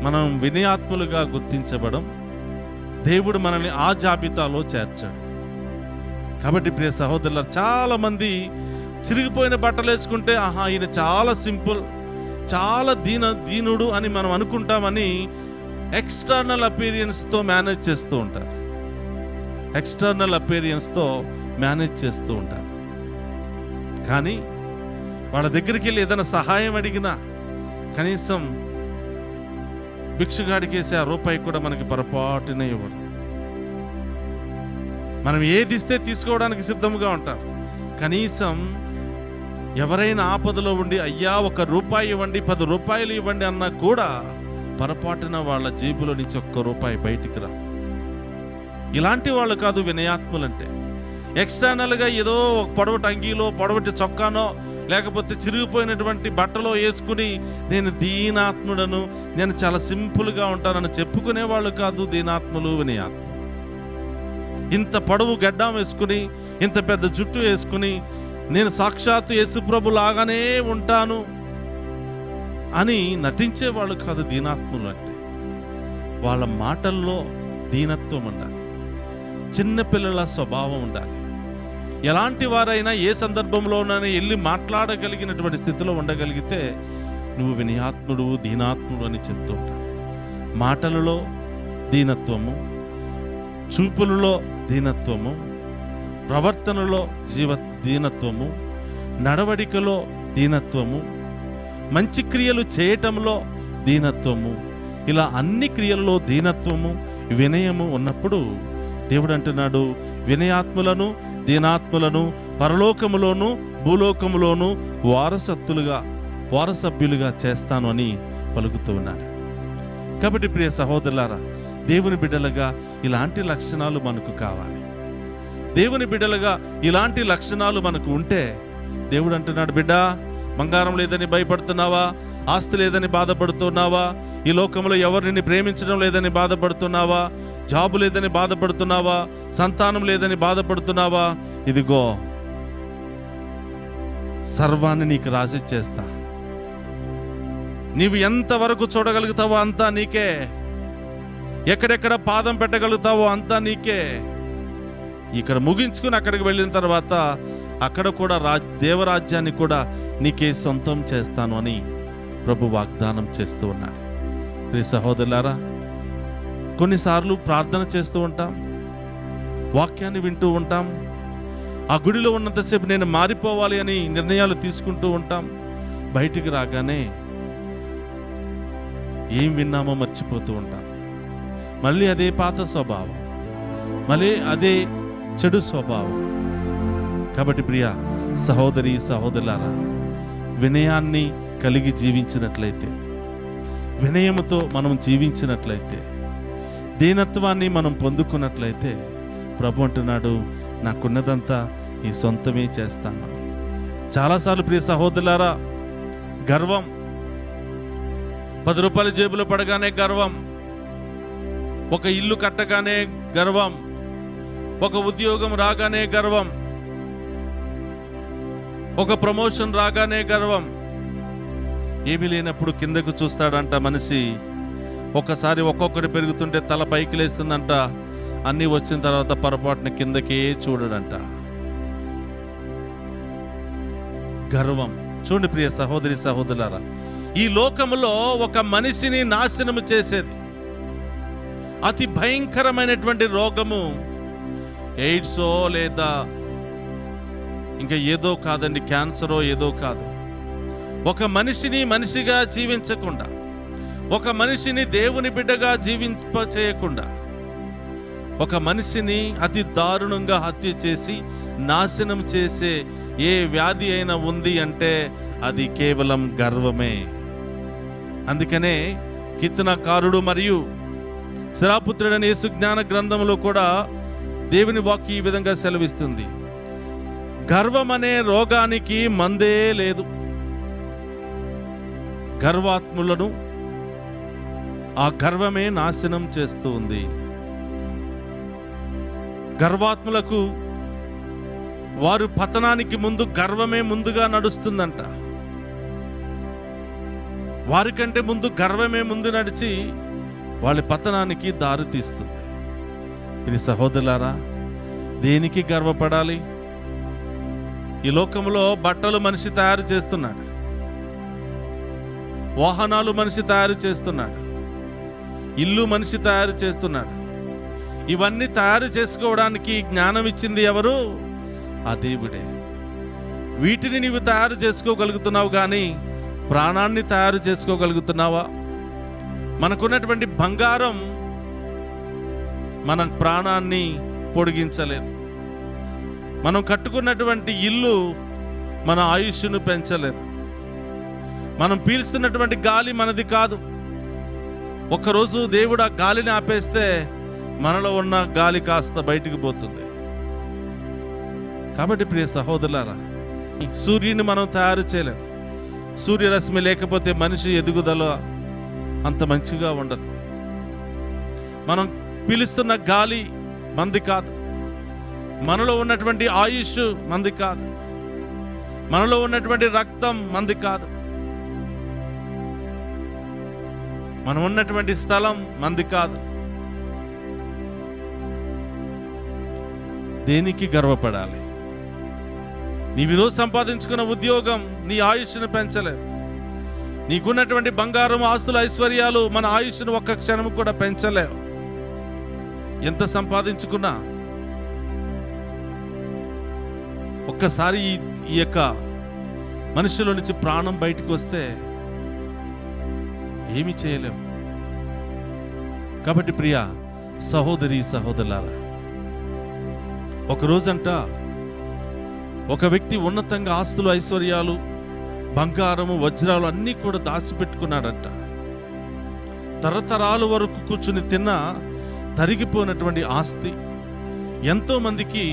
మనం వినయాత్ములుగా గుర్తించబడం, దేవుడు మనల్ని ఆ జాబితాలో చేర్చాడు. కాబట్టి ప్రియ సహోదరులారా, చాలామంది చిరిగిపోయిన బట్టలు వేసుకుంటే ఆహా ఈయన చాలా సింపుల్, చాలా దీనుడు అని మనం అనుకుంటామని ఎక్స్టర్నల్ అపీరియన్స్తో మేనేజ్ చేస్తూ ఉంటారు. ఎక్స్టర్నల్ అపీరియన్స్తో మేనేజ్ చేస్తూ ఉంటారు. కానీ వాళ్ళ దగ్గరికి వెళ్ళి ఏదైనా సహాయం అడిగినా, కనీసం భిక్షగాడికి వేసే ఆ రూపాయి కూడా మనకి పొరపాటునే ఇవ్వరు. మనం ఏది ఇస్తే తీసుకోవడానికి సిద్ధంగా ఉంటారు. కనీసం ఎవరైనా ఆపదలో ఉండి అయ్యా 1 రూపాయి ఇవ్వండి, 10 రూపాయలు ఇవ్వండి అన్నా కూడా పొరపాటున వాళ్ళ జేబులో నుంచి 1 రూపాయి బయటికి రాదు. ఇలాంటి వాళ్ళు కాదు వినయాత్ములంటే. ఎక్స్టర్నల్గా ఏదో ఒక పొడవటి అంగీలో, పొడవటి చొక్కానో, లేకపోతే చిరిగిపోయినటువంటి బట్టలో వేసుకుని నేను దీనాత్ముడను, నేను చాలా సింపుల్గా ఉంటానని చెప్పుకునే వాళ్ళు కాదు దీనాత్ములు, వినయాత్ములు. ఇంత పొడవు గడ్డం వేసుకుని, ఇంత పెద్ద జుట్టు వేసుకుని నేను సాక్షాత్తు యేసుప్రభు లాగానే ఉంటాను అని నటించే వాళ్ళు కాదు దీనాత్ములు అంటే. వాళ్ళ మాటల్లో దీనత్వం ఉండాలి, చిన్నపిల్లల స్వభావం ఉండాలి. ఎలాంటి వారైనా ఏ సందర్భంలోనైనా వెళ్ళి మాట్లాడగలిగినటువంటి స్థితిలో ఉండగలిగితే నువ్వు వినయాత్ముడు, దీనాత్ముడు అని చెప్తూ ఉంటారు. మాటలలో దీనత్వము, చూపులలో దీనత్వము, ప్రవర్తనలో దీనత్వము, నడవడికలో దీనత్వము, మంచి క్రియలు చేయటంలో దీనత్వము, ఇలా అన్ని క్రియలలో దీనత్వము, వినయము ఉన్నప్పుడు దేవుడు అంటున్నాడు, వినయాత్ములను దీనాత్ములను పరలోకములోను భూలోకములోను వారసభ్యులుగా చేస్తాను అని పలుకుతూ ఉన్నాడు. కాబట్టి ప్రియ సహోదరులారా, దేవుని బిడ్డలుగా ఇలాంటి లక్షణాలు మనకు కావాలి. దేవుని బిడ్డలుగా ఇలాంటి లక్షణాలు మనకు ఉంటే దేవుడు అంటున్నాడు, బిడ్డ బంగారం లేదని భయపడుతున్నావా? ఆస్తి లేదని బాధపడుతున్నావా? ఈ లోకంలో ఎవరు నిన్ను ప్రేమించడం లేదని బాధపడుతున్నావా? జాబు లేదని బాధపడుతున్నావా? సంతానం లేదని బాధపడుతున్నావా? ఇదిగో సర్వాన్ని నీకు రాసిచ్చేస్తా. నీవు ఎంతవరకు చూడగలుగుతావో అంతా నీకే, ఎక్కడెక్కడ పాదం పెట్టగలుగుతావో అంతా నీకే. ఇక్కడ ముగించుకుని అక్కడికి వెళ్ళిన తర్వాత అక్కడ కూడా దేవరాజ్యాన్ని కూడా నీకే సొంతం చేస్తాను అని ప్రభు వాగ్దానం చేస్తూ ఉన్నాడు. ప్రియ సహోదరులారా, కొన్నిసార్లు ప్రార్థన చేస్తూ ఉంటాం, వాక్యాన్ని వింటూ ఉంటాం, ఆ గుడిలో ఉన్నంతసేపు నేను మారిపోవాలి అని నిర్ణయాలు తీసుకుంటూ ఉంటాం. బయటికి రాగానే ఏం విన్నామో మర్చిపోతూ ఉంటాం. మళ్ళీ అదే పాత స్వభావం, మళ్ళీ అదే చెడు స్వభావం. కాబట్టి ప్రియ సహోదరి సహోదరులారా, వినయాన్ని కలిగి జీవించినట్లయితే, వినయముతో మనం జీవించినట్లయితే, దీనత్వాన్ని మనం పొందుకున్నట్లయితే ప్రభు అంటున్నాడు, నాకున్నదంతా ఈ సొంతమే చేస్తాను. చాలాసార్లు ప్రియ సహోదరులారా, గర్వం, 10 రూపాయల జేబులో పడగానే గర్వం, ఒక ఇల్లు కట్టగానే గర్వం, ఒక ఉద్యోగం రాగానే గర్వం, ఒక ప్రమోషన్ రాగానే గర్వం. ఏమీ లేనప్పుడు కిందకు చూస్తాడంట మనిషి. ఒక్కసారి ఒక్కొక్కటి పెరుగుతుంటే తల పైకి లేస్తుందంట. అన్నీ వచ్చిన తర్వాత పొరపాటున కిందకే చూడడంట. గర్వం. చూడండి ప్రియ సహోదరి సహోదరులారా, ఈ లోకములో ఒక మనిషిని నాశనము చేసేది అతి భయంకరమైనటువంటి రోగము ఎయిడ్సో లేదా ఇంకా ఏదో కాదండి, క్యాన్సరో ఏదో కాదు. ఒక మనిషిని మనిషిగా జీవించకుండా, ఒక మనిషిని దేవుని బిడ్డగా చేయకుండా, ఒక మనిషిని అతి దారుణంగా హత్య చేసి నాశనం చేసే ఏ వ్యాధి అయినా ఉంది అంటే అది కేవలం గర్వమే. అందుకనే కీర్తనకారుడు మరియు శిరాపుత్రుడని యేసు జ్ఞాన గ్రంథంలో కూడా దేవుని వాక్యం ఈ విధంగా సెలవిస్తుంది, గర్వం అనే రోగానికి మందే లేదు. గర్వాత్ములను ఆ గర్వమే నాశనం చేస్తూ ఉంది. గర్వాత్ములకు వారు పతనానికి ముందు గర్వమే ముందుగా నడుస్తుందంట. వారికంటే ముందు గర్వమే ముందు నడిచి వాళ్ళ పతనానికి దారి తీస్తుంది. ఇది సహోదరులారా, దేనికి గర్వపడాలి? ఈ లోకంలో బట్టలు మనిషి తయారు చేస్తున్నాడు, వాహనాలు మనిషి తయారు చేస్తున్నాడు, ఇల్లు మనిషి తయారు చేస్తున్నాడు. ఇవన్నీ తయారు చేసుకోవడానికి జ్ఞానం ఇచ్చింది ఎవరు? ఆ దేవుడే. వీటిని నీవు తయారు చేసుకోగలుగుతున్నావు, కానీ ప్రాణాన్ని తయారు చేసుకోగలుగుతున్నావా? మనకున్నటువంటి బంగారం మన ప్రాణాన్ని పొడిగించలేదు. మనం కట్టుకున్నటువంటి ఇల్లు మన ఆయుష్ను పెంచలేదు. మనం పీల్స్తున్నటువంటి గాలి మనది కాదు. ఒక్కరోజు దేవుడు ఆ గాలిని ఆపేస్తే మనలో ఉన్న గాలి కాస్త బయటికి పోతుంది. కాబట్టి ప్రియ సహోదరులారా, సూర్యుని మనం తయారు చేయలేదు. సూర్యరశ్మి లేకపోతే మనిషి ఎదుగుదల అంత మంచిగా ఉండదు. మనం పీలుస్తున్న గాలి మంది కాదు. మనలో ఉన్నటువంటి ఆయుష్ మంది కాదు. మనలో ఉన్నటువంటి రక్తం మంది కాదు. మనం ఉన్నటువంటి స్థలం మంది కాదు. దేనికి గర్వపడాలి? నీవు ఈరోజు సంపాదించుకున్న ఉద్యోగం నీ ఆయుష్ను పెంచలేదు. నీకున్నటువంటి బంగారం, ఆస్తులు, ఐశ్వర్యాలు మన ఆయుష్ను ఒక్క క్షణం కూడా పెంచలేవు. ఎంత సంపాదించుకున్నా ఒక్కసారి ఈ యొక్క మనుషుల నుంచి ప్రాణం బయటకు వస్తే ఏమీ చేయలేము. కాబట్టి ప్రియ సహోదరి సహోదరులారా, ఒకరోజంట ఒక వ్యక్తి ఉన్నతంగా ఆస్తులు, ఐశ్వర్యాలు, బంగారము, వజ్రాలు అన్నీ కూడా దాచిపెట్టుకున్నాడంట. తరతరాల వరకు కూర్చుని తిన్న తరిగిపోయినటువంటి ఆస్తి, ఎంతో మందికి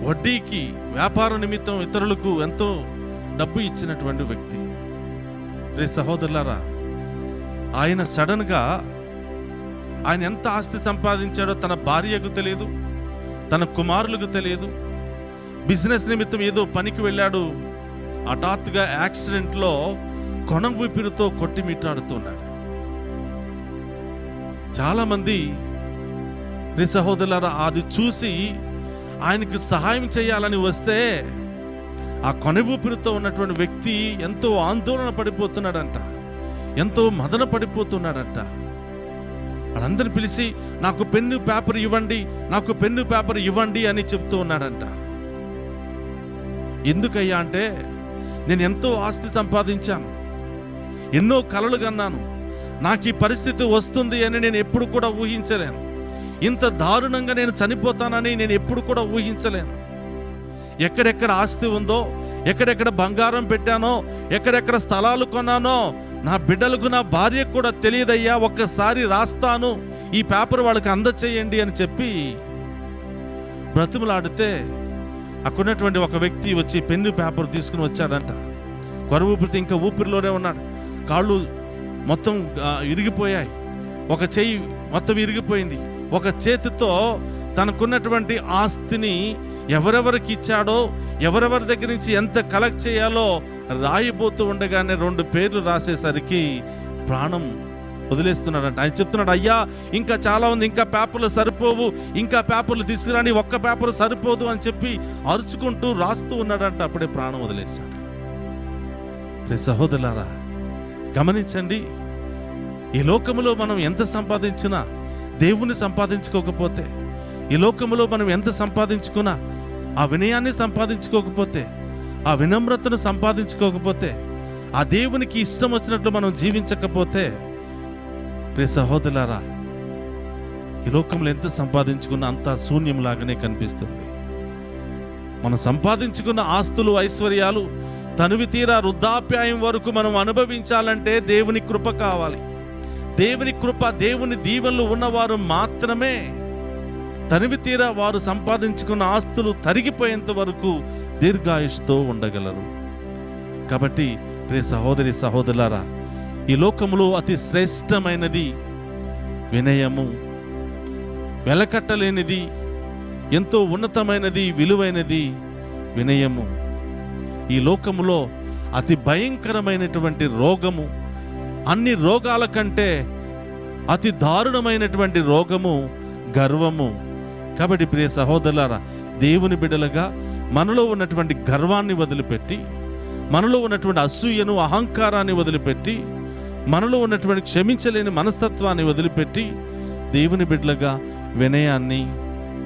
వడ్డీకి వ్యాపార నిమిత్తం ఇతరులకు ఎంతో డబ్బు ఇచ్చినటువంటి వ్యక్తి. రే సహోదరులారా, ఆయన సడన్గా ఆయన ఎంత ఆస్తి సంపాదించాడో తన భార్యకు తెలియదు, తన కుమారులకు తెలియదు. బిజినెస్ నిమిత్తం ఏదో పనికి వెళ్ళాడు. హఠాత్తుగా యాక్సిడెంట్లో కొన ఊపిరితో కొట్టిమిట్టాడుతున్నాడు. చాలామంది రే సహోదరులారా అది చూసి ఆయనకు సహాయం చేయాలని వస్తే ఆ కొన ఊపిరితో ఉన్నటువంటి వ్యక్తి ఎంతో ఆందోళన పడిపోతున్నాడంట, ఎంతో మదన పడిపోతున్నాడంట. వాళ్ళందరిని పిలిచి నాకు పెన్ను పేపర్ ఇవ్వండి, నాకు పెన్ను పేపర్ ఇవ్వండి అని చెప్తూ ఉన్నాడంట. ఎందుకయ్యా అంటే, నేను ఎంతో ఆస్తి సంపాదించాను, ఎన్నో కలలు కన్నాను, నాకు ఈ పరిస్థితి వస్తుంది అని నేను ఎప్పుడు కూడా ఊహించలేను. ఇంత దారుణంగా నేను చనిపోతానని నేను ఎప్పుడు కూడా ఊహించలేను. ఎక్కడెక్కడ ఆస్తి ఉందో, ఎక్కడెక్కడ బంగారం పెట్టానో, ఎక్కడెక్కడ స్థలాలు కొన్నానో నా బిడ్డలకు, నా భార్యకు కూడా తెలియదయ్యా. ఒక్కసారి రాస్తాను, ఈ పేపర్ వాళ్ళకి అందచేయండి అని చెప్పి బ్రతిమలాడితే అక్కడున్నటువంటి ఒక వ్యక్తి వచ్చి పెన్ను పేపర్ తీసుకుని వచ్చాడంట. కొర ఊపిరితో ఇంకా ఊపిరిలోనే ఉన్నాడు. కాళ్ళు మొత్తం ఇరిగిపోయాయి, ఒక చెయ్యి మొత్తం ఇరిగిపోయింది. ఒక చేతితో తనకున్నటువంటి ఆస్తిని ఎవరెవరికి ఇచ్చాడో, ఎవరెవరి దగ్గర నుంచి ఎంత కలెక్ట్ చేయాలో రాయిపోతూ ఉండగానే 2 పేర్లు రాసేసరికి ప్రాణం వదిలేస్తున్నాడంట. ఆయన చెప్తున్నాడు, అయ్యా ఇంకా చాలా ఉంది, ఇంకా పేపర్లు సరిపోవు, ఇంకా పేపర్లు తీసుకురాని, ఒక్క పేపర్ సరిపోదు అని చెప్పి అరుచుకుంటూ రాస్తూ ఉన్నాడంట. అప్పుడే ప్రాణం వదిలేశాడు. సహోదరులారా గమనించండి, ఈ లోకములో మనం ఎంత సంపాదించినా దేవుని సంపాదించుకోకపోతే, ఈ లోకములో మనం ఎంత సంపాదించుకున్నా ఆ వినయాన్ని సంపాదించుకోకపోతే, ఆ వినమ్రతను సంపాదించుకోకపోతే, ఆ దేవునికి ఇష్టం వచ్చినట్లు మనం జీవించకపోతే, ప్రియ సహోదరులారా ఈ లోకంలో ఎంత సంపాదించుకున్నా అంతా శూన్యంలాగానే కనిపిస్తుంది. మనం సంపాదించుకున్న ఆస్తులు, ఐశ్వర్యాలు తనివి తీరా వృద్ధాప్యాయం వరకు మనం అనుభవించాలంటే దేవుని కృప కావాలి. దేవుని కృప, దేవుని దీవెనలు ఉన్నవారు మాత్రమే తనివి తీరా వారు సంపాదించుకున్న ఆస్తులు తరిగిపోయేంత వరకు దీర్ఘాయుష్తో ఉండగలరు. కాబట్టి ప్రియ సహోదరి సహోదరులారా, ఈ లోకములో అతి శ్రేష్టమైనది వినయము, వెలకట్టలేనిది, ఎంతో ఉన్నతమైనది, విలువైనది వినయము. ఈ లోకములో అతి భయంకరమైనటువంటి రోగము, అన్ని రోగాల కంటే అతి దారుణమైనటువంటి రోగము గర్వము. కాబట్టి ప్రియ సహోదరులారా, దేవుని బిడ్డలుగా మనలో ఉన్నటువంటి గర్వాన్ని వదిలిపెట్టి, మనలో ఉన్నటువంటి అసూయను, అహంకారాన్ని వదిలిపెట్టి, మనలో ఉన్నటువంటి క్షమించలేని మనస్తత్వాన్ని వదిలిపెట్టి, దేవుని బిడ్డలుగా వినయాన్ని,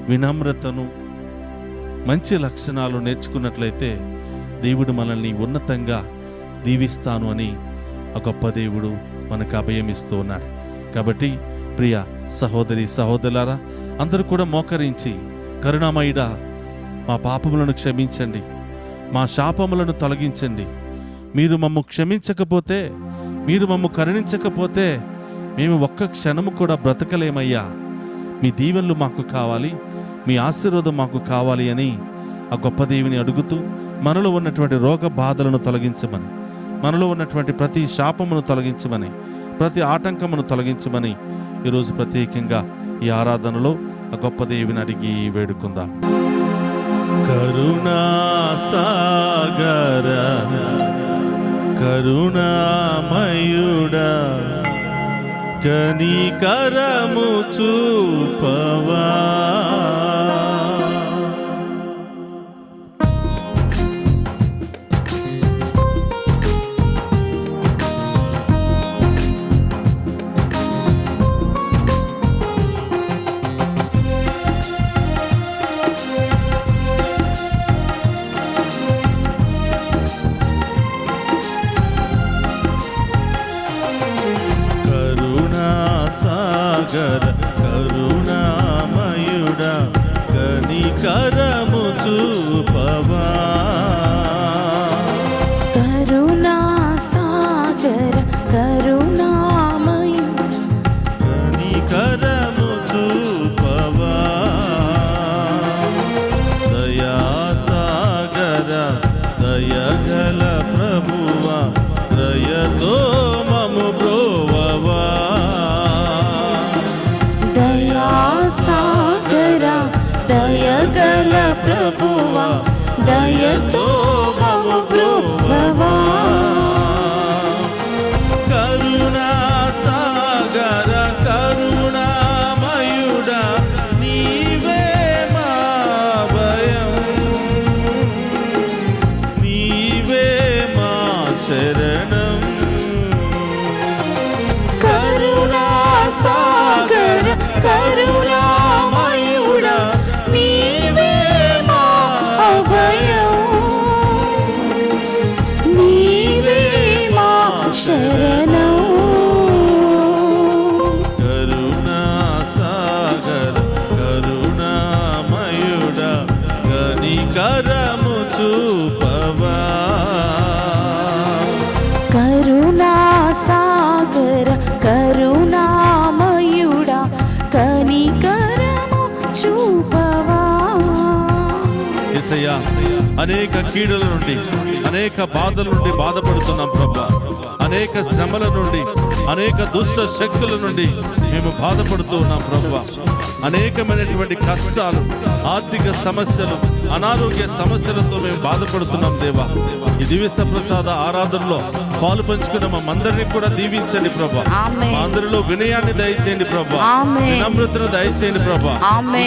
వినమ్రతను, మంచి లక్షణాలు నేర్చుకున్నట్లయితే దేవుడు మనల్ని ఉన్నతంగా దీవిస్తాను అని ఆ గొప్ప దేవుడు మనకు అభయం ఇస్తూ ఉన్నాడు. కాబట్టి ప్రియ సహోదరి సహోదరులారా, అందరూ కూడా మోకరించి, కరుణామయుడా మా పాపములను క్షమించండి, మా శాపములను తొలగించండి. మీరు మమ్ము క్షమించకపోతే, మీరు మమ్ము కరుణించకపోతే మేము ఒక్క క్షణము కూడా బ్రతకలేమయ్యా. మీ దీవెనలు మాకు కావాలి, మీ ఆశీర్వాదం మాకు కావాలి అని ఆ గొప్ప దేవుని అడుగుతూ మనలో ఉన్నటువంటి రోగ బాధలను తొలగించమని, మనలో ఉన్నటువంటి ప్రతి శాపమును తొలగించమని, ప్రతి ఆటంకమును తొలగించమని ఈరోజు ప్రత్యేకంగా ఈ ఆరాధనలో ఆ గొప్ప దేవుని అడిగి వేడుకుందాం. కరుణా సాగర కరుణామయుడా కనికరము చూపవా. సాగర కరుణామయుడా కనికరము చూపవా. కరుణా సాగర కరుణామయుడా కనికరము చూపవా. దయా సాగర దయగల ప్రభువా దయతో మము బ్రోవవా. సాగర దయగల ప్రభువా దయతో మము బ్రోవవా. కరుణా సాగర కరుణామయుడా నీవే మా భయం, నీవే మా శరణం. కరుణా సాగర కరుణామయుడా నీవే మా అభయం, నీవే మా శరణం. కరుణా సాగర కరుణామయుడా కనికరము చూపవా. కరుణా సాగర కరుణామయుడా కనికరము చూపవా. యేసయ్యా, అనేక కీడుల నుండి, అనేక బాధల నుండి బాధపడుతున్నాం ప్రభా. అనేక శ్రమల నుండి, అనేక దుష్ట శక్తుల నుండి మేము బాధపడుతూ ఉన్నాం ప్రభా. అనేకమైనటువంటి కష్టాలు, ఆర్థిక సమస్యలు, అనారోగ్య సమస్యలతో మేము బాధపడుతున్నాం దేవా. ఈ దివ్య ప్రసాద ఆరాధనలో పాలు పంచుకున్న మమ్మందరినీ కూడా దీవించండి ప్రభా. మా అందరిలో వినయాన్ని దయచేయండి ప్రభా, వినమ్రతను దయచేయండి ప్రభా,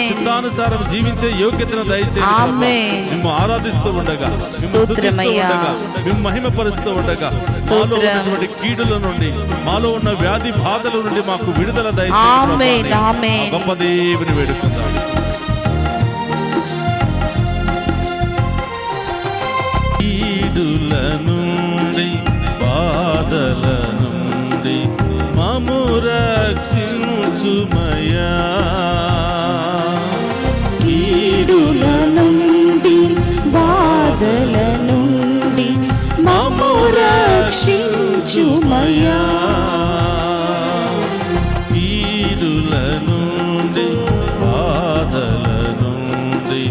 చిత్తానుసారం జీవించే యోగ్యతను దయచేయండి ప్రభా. మేము ఆరాధిస్తూ ఉండగా, మేము మహిమపరుస్తూ ఉండగా మాలో ఉన్నటువంటి కీడుల నుండి, మాలో ఉన్న వ్యాధి బాధల నుండి మాకు విడుదల దయచేయండి. గొప్ప దేవుని వేడుకుందాం. కీడుల నుండి బాధల నుండి మము రక్షించుమయా. కీడుల నుండి బాధల నుండి మము రక్షించుమయా. కీడుల నుండి బాధల నుండి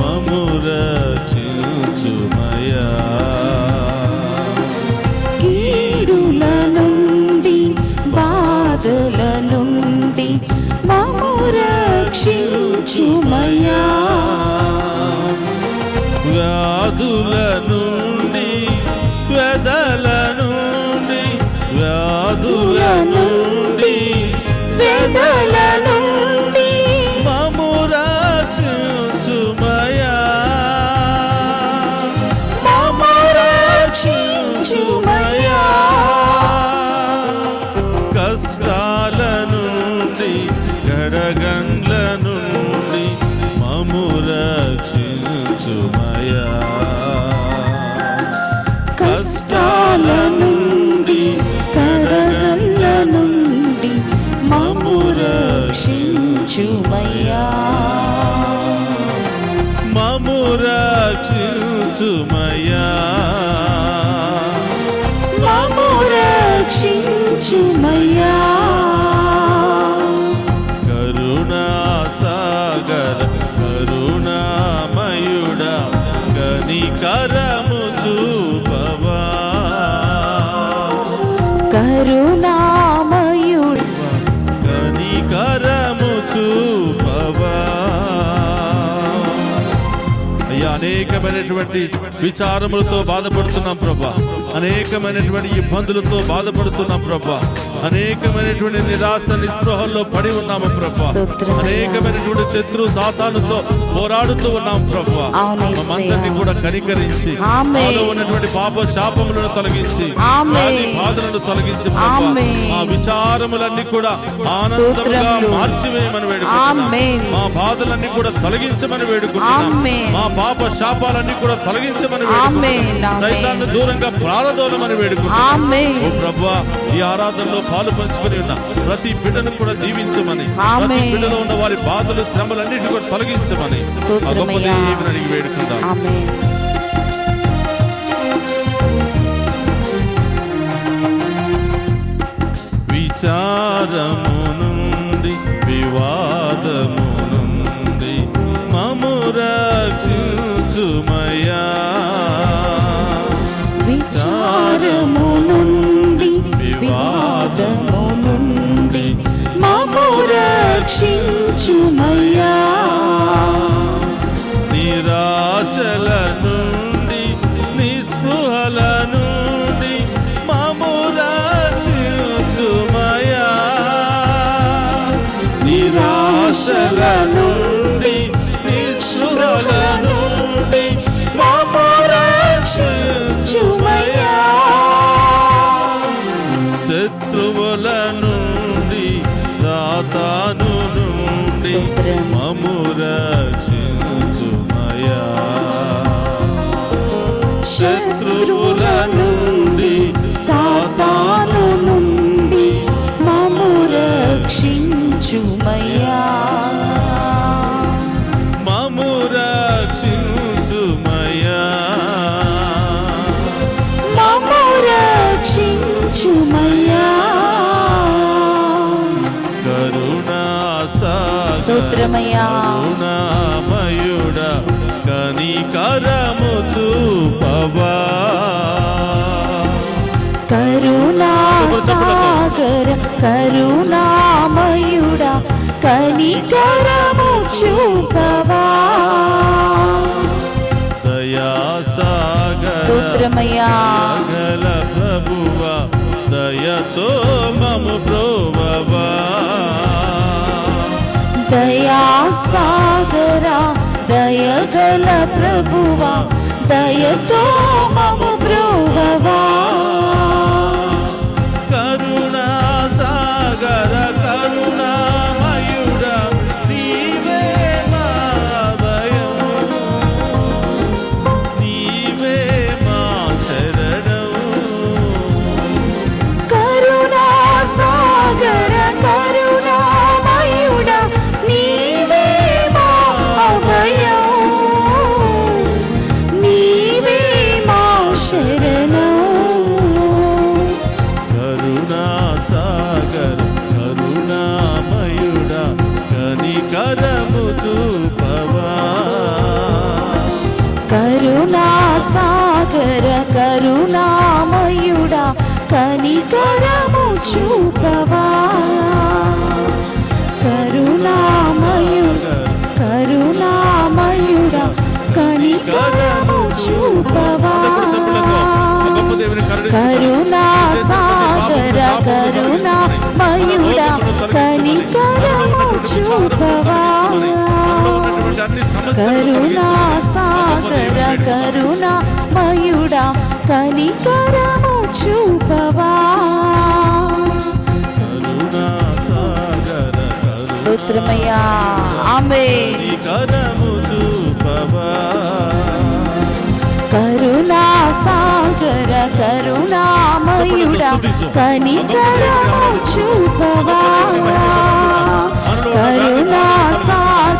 మము రక్షించుమయా. కీడుల నుండి బాధల నుండి మము రక్షించుమయా. వ్యాధుల నుండి వ్యధల నుండి, వ్యాధుల నుండి వేదల నుండి మము రక్షించుమయా. మము రక్షించుమయా. కష్టాల నుండి గడగండ్ల నుండి మము రక్షించుమయా. కష్టాల నుండి కడగళ్ళ నుండి మము రక్షించుమయ్యా. మము రక్షించుమయ్యా మమ్ము రక్షించుమయ్యా కరుణా సాగర కరుణామయుడా కనికరము చూపవా కరుణామయుడు కనికరము చూపవా అయ్యా అనేకమైనటువంటి విచారములతో బాధపడుతున్నాం ప్రభా అనేకమైనటువంటి ఇబ్బందులతో బాధపడుతున్నాం ప్రభా అనేకమైనటువంటి నిరాశ నిస్పృహల్లో పడి ఉన్నాము ప్రభా అనేకమైనటువంటి శత్రు సాతానుతో పోరాడుతూ ఉన్నాం ప్రభా మనందరినీ కూడా కనికరించి మాలో ఉన్నటువంటి పాప శాపములను తొలగించి బాధలను తొలగించి మా విచారములన్నీ కూడా ఆనందంగా మార్చివేయమని వేడుకుంటున్నాం మా బాధలన్నీ కూడా తొలగించమని వేడుకుంటున్నాం మా పాప శాపాలన్నీ కూడా తొలగించమని వేడుకుంటున్నాం సైతాన్ని దూరంగా ప్రారదోలమని వేడుకుంటున్నాం ఓ ప్రభువా ఈ ఆరాధనలో పాలు పంచుకొని ఉన్న ప్రతి బిడ్డను కూడా దీవించమని ప్రతి బిడ్డలో ఉన్న వారి బాధలు శ్రమలన్నిటిని కూడా తొలగించమని అడిగి వేడుకుందాం విచారము నుండి వివాదము నుండి మమ్ము రక్షించుమయ్యా విచారము నుండి వివాదము నుండి మమ్ము రక్షించుమయ్యా నిరాశల నుండి నిస్పృహల నుండి మమ్ము రక్షించుమయ్యా నిరాశల నుండి నిస్పృహల నుండి మమ్ము రక్షించుమయ్యా శత్రువుల నుండి సాతాను నుండి మమ్ము రక్షించుమయ్యా శత్రువుల నుండి సాతాను నుండి మమ్ము రక్షించుమయ్యా మమ్ము రక్షించుమయ్యా మమ్ము రక్షించుమయ్యా కరుణా స్తోత్రమయ్యా కరుణామయుడా కనికరము చూపవా కరుణా సాగర కరుణామయుడా కనికరము చూపవా దయా సాగర స్తోత్రమయ్యా గల ప్రభువా దయతో మము ప్రోభవా దయా సాగర దయగల ప్రభువా దయతో మము బ్రోవవా కరుణా సాగర కరుణామయుడా నీవే మా భయం నీవే మా శరణం కరుణా సాగర కరుణామయుడా నీవే మా అభయం నీవే మా శరణం కరుణా సాగర కరుణామయుడా కనికరము చూపవా కరుణా సాగర కరుణామయుడా కనికరము చూపవా కరుణామయుడా కరుణామయుడా కనికరము చూపవా కరుణా సాగర కరుణామయుడా కనికరము చూపవా కరుణా సాగర కరుణామయుడా కనికరము చూపవా కరుణా సాగర స్తోత్రమయ్యా ఆమేన్ కనికరము చూపవా కరుణా సాగర కరుణామయుడా కనికరము చూపవా కరుణా సాగర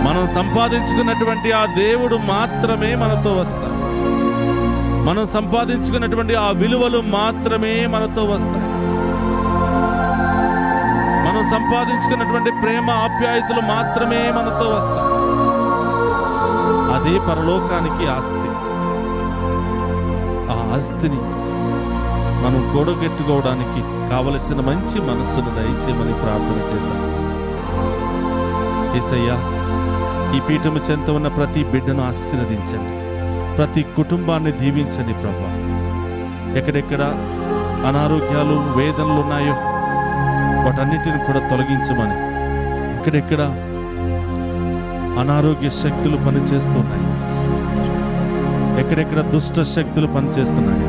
మనం సంపాదించుకున్నటువంటి ఆ దేవుడు మాత్రమే మనతో వస్తాడు. మనం సంపాదించుకున్నటువంటి ఆ విలువలు మాత్రమే మనతో వస్తాయి. మనం సంపాదించుకున్నటువంటి ప్రేమ ఆప్యాయతలు మాత్రమే మనతో వస్తాయి. అదే పరలోకానికి ఆస్తి. ఆ ఆస్తిని మనం కూడగట్టుకోవడానికి కావలసిన మంచి మనస్సును దయచేయమని ప్రార్థన చేద్దాం. యేసయ్యా, ఈ పీఠము చెంత ఉన్న ప్రతి బిడ్డను ఆశీర్వదించండి, ప్రతి కుటుంబాన్ని దీవించండి ప్రభా. ఎక్కడెక్కడ అనారోగ్యాలు వేదనలు ఉన్నాయో వాటన్నిటిని కూడా తొలగించమని, ఎక్కడెక్కడ అనారోగ్య శక్తులు పనిచేస్తున్నాయి, ఎక్కడెక్కడ దుష్ట శక్తులు పనిచేస్తున్నాయి,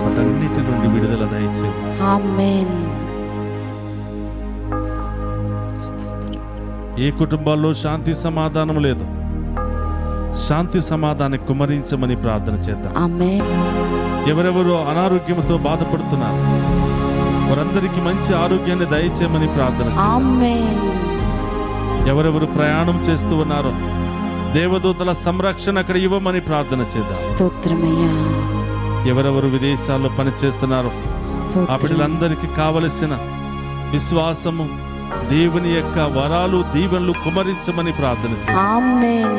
వాటన్నిటి నుండి విడుదల దయచేయండి. ఆమేన్. ఏ కుటుంబాల్లో శాంతి సమాధానం లేదు, శాంతి సమాధానం కుమరించమని ప్రార్థన చేద్దాం. ఆమేన్. ఎవరెవరు అనారోగ్యంతో బాధపడుతున్నారు వారందరికీ మంచి ఆరోగ్యాన్ని దయచేయమని ప్రార్థన చేద్దాం. ఆమేన్. ఎవరెవరు ప్రయాణం చేస్తూ ఉన్నారో దేవదూతల సంరక్షణ అక్కడ ఇవ్వమని ప్రార్థన చేద్దాం. స్తోత్రమయ్యా. ఎవరెవరు విదేశాల్లో పనిచేస్తున్నారో ఆ బిడ్డలందరికీ కావలసిన విశ్వాసము, దేవుని యొక్క వరాలు, దీవెనలు కుమరించమని ప్రార్థన చేద్దాం. ఆమేన్.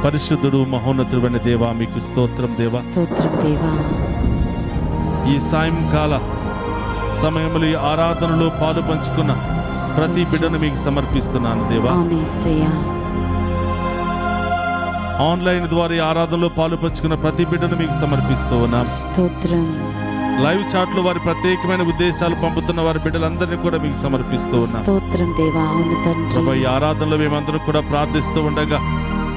పరిశుద్ధుడు మహోన్నతుడైన దేవా, మీకు స్తోత్రం దేవా. స్తోత్రం దేవా. ఈ సాయంకాల సమయంలో ఈ ఆరాధనలో పాలు పంచుకున్న ప్రతి బిడ్డను మీకు సమర్పిస్తున్నాను దేవా. యేసయ్యా. ఆన్లైన్ ద్వారా ఈ ఆరాధనలో పాలు పంచుకున్న ప్రతి బిడ్డను మీకు సమర్పిస్తూ ఉన్నాం. స్తోత్రం. లైవ్ చాట్ లో వారి ప్రత్యేకమైన ఉద్దేశాలు పంపుతున్న వారి బిడ్డలందరినీ కూడా మీకు సమర్పిస్తూ ఉన్నాం. స్తోత్రం దేవా. అవును తండ్రి. ప్రభా, ఈ ఆరాధనలో మేమందరం కూడా ప్రార్థిస్తూ ఉండగా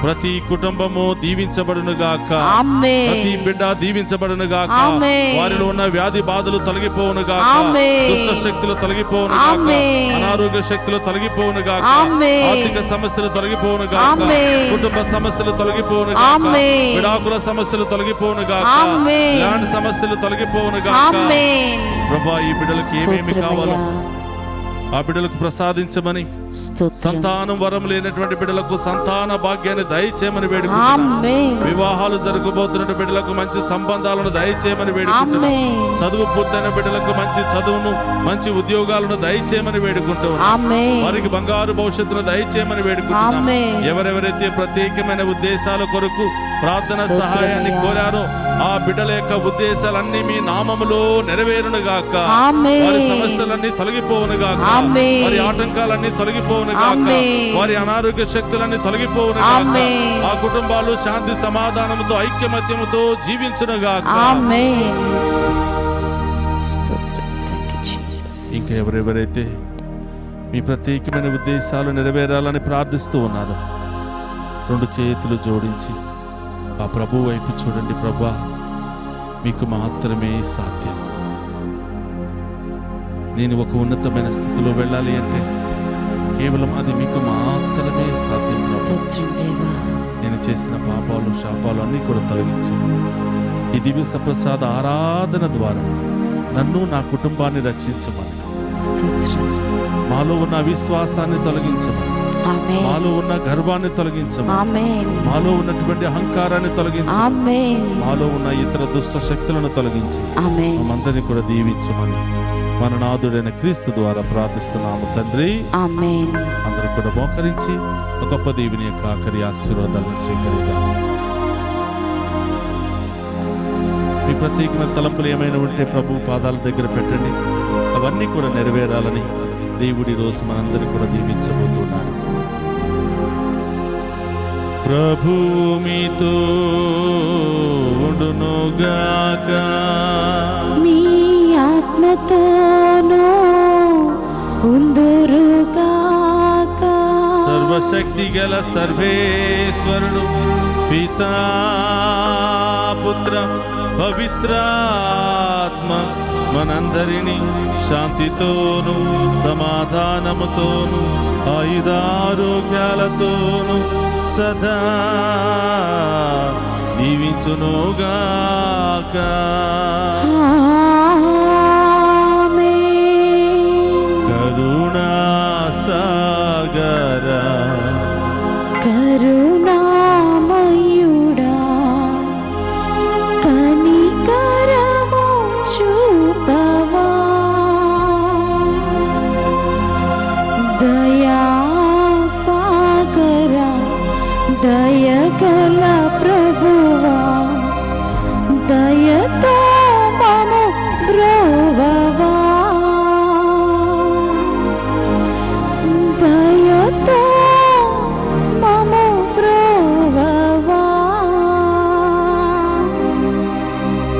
ప్రతి కుటుంబము దీవించబడును గాక, ఆమేన్. ప్రతి బిడ్డ దీవించబడును గాక, ఆమేన్. వారిలో ఉన్న వ్యాధి బాధలు తొలగిపోవును గాక, ఆమేన్. దుష్ట శక్తులు తొలగిపోవును గాక, ఆమేన్. అనారోగ్య శక్తులు తొలగిపోవును గాక, ఆమేన్. ఆర్థిక సమస్యలు తొలగిపోవును గాక, ఆమేన్. కుటుంబ సమస్యలు తొలగిపోవును గాక, ఆమేన్. విడాకుల సమస్యలు తొలగిపోవును గాక, ఆమేన్. ల్యాండ్ సమస్యలు తొలగిపోవును గాక. ఆమేన్. ప్రభా, ఈ బిడ్డలకు ఏమేమి కావాలో స్తోత్రమయ్యా. ఆ బిడ్డలకు ప్రసాదించమని, స్తోత్రం. సంతానం వరం లేనటువంటి బిడ్డలకు సంతాన భాగ్యాన్ని దయచేయమని వేడుకుంటున్నాం. ఆమేన్. వివాహాలు జరగబోతున్న బిడ్డలకు మంచి సంబంధాలను దయచేయమని వేడుకుంటున్నాం. ఆమేన్. చదువు పూర్తయిన బిడ్డలకు మంచి చదువును, మంచి ఉద్యోగాలను దయచేయమని వేడుకుంటున్నాం. ఆమేన్. వారికి బంగారు భవిష్యత్తును దయచేయమని వేడుకుంటున్నాం. ఆమేన్. ఎవరెవరైతే ప్రత్యేకమైన ఉద్దేశాల కొరకు ప్రార్థన సహాయాన్ని కోరారో ఆ బిడ్డల యొక్క ఉద్దేశాలన్నీ మీ నామములో నెరవేరును గాక. ఆమేన్. వారి సమస్యలన్నీ తొలగిపోవును గాక. ఆమేన్. వారి ఆటంకాలన్నీ తొలగిపోవును గాక. ఆమేన్. వారి అనారోగ్య శక్తులన్నీ తొలగిపోవును గాక. ఆమేన్. ఆ కుటుంబాలు శాంతి సమాధానముతో ఐక్యమత్యముతో జీవించును గాక. ఆమేన్. స్తోత్రం. Thank you Jesus. ఇంకా ఎవరెవరైతే మీ ప్రత్యేకమైన ఉద్దేశాలు నెరవేరాలని ప్రార్థిస్తూ ఉన్నారు, రెండు చేతులు జోడించి ఆ ప్రభు వైపు చూడండి. ప్రభా, మీకు మాత్రమే సాధ్యం. నేను ఒక ఉన్నతమైన స్థితిలో వెళ్ళాలి అంటే కేవలం అది మీకు మాత్రమే సాధ్యం. స్తోత్రం దేవా. నేను చేసిన పాపాలు, శాపాలు అన్నీ కూడా తొలగించి ఈ దివ్య సప్రసాద ఆరాధన ద్వారా నన్ను, నా కుటుంబాన్ని రక్షించమని, స్తోత్రం. మాలో ఉన్న అవిశ్వాసాన్ని తొలగించమని, ఆమేన్. మాలో ఉన్న గర్వాన్ని తొలగించమని, ఆమేన్. మాలో ఉన్నటువంటి అహంకారాన్ని తొలగించమని, ఆమేన్. మాలో ఉన్న ఇతర దుష్ట శక్తులను తొలగించి ఆమేన్. మనందరినీ కూడా దీవించమని మన నాథుడైన క్రీస్తు ద్వారా ప్రార్థిస్తున్నాము తండ్రి. ఆమేన్. అందరూ కూడా మోకరించి ఒక గొప్ప దేవుని యొక్క ఆఖరి ఆశీర్వాదాలను స్వీకరిద్దాం. మీ ప్రత్యేకమైన తలంపులు ఏమైనా ఉంటే ప్రభు పాదాల దగ్గర పెట్టండి. అవన్నీ కూడా నెరవేరాలని దేవుడి రోజు మనందరినీ కూడా దీవించబోతున్నాడు. ప్రభు మీతో ఉండునుగాక. మీ ఆత్మతోనూ ఉందురుగాక. సర్వశక్తి గల సర్వేశ్వరుడు పితా, పుత్ర, పవిత్రాత్మ మనందరినీ శాంతితోను, సమాధానముతోను, ఆయుధారోగ్యాలతోను సదా దీవించునుగాక. ఆమేన్. కరుణా దయతో మము బ్రోవవా దయతో మము బ్రోవవా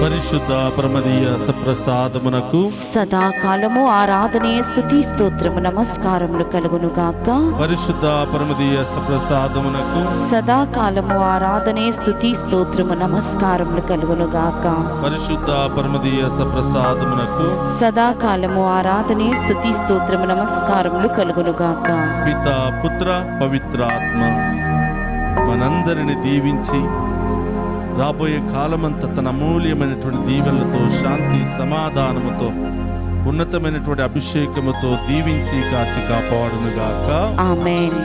పరిశుద్ధ పరమదీయ సప్రసాదమునకు సదాకాలము ఆరాధనే స్తుతి స్తోత్రము నమస్కారములు కలుగును గాక. పరిశుద్ధ పరమదీయ సప్రసాదమునకు సదాకాలము ఆరాధనే స్తుతి స్తోత్రము నమస్కారములు కలుగును గాక. పరిశుద్ధ పరమదీయ సప్రసాదమునకు సదాకాలము ఆరాధనే స్తుతి స్తోత్రము నమస్కారములు కలుగును గాక. పిత పుత్ర పవిత్రాత్మ మనందరిని దీవించి రాబోయే కాలమంతా తన అమూల్యమైనటువంటి దీవెనలతో శాంతి సమాధానముతో ఉన్నతమైనటువంటి అభిషేకముతో దీవించి కాచి కాపాడునుగాక. ఆమేన్.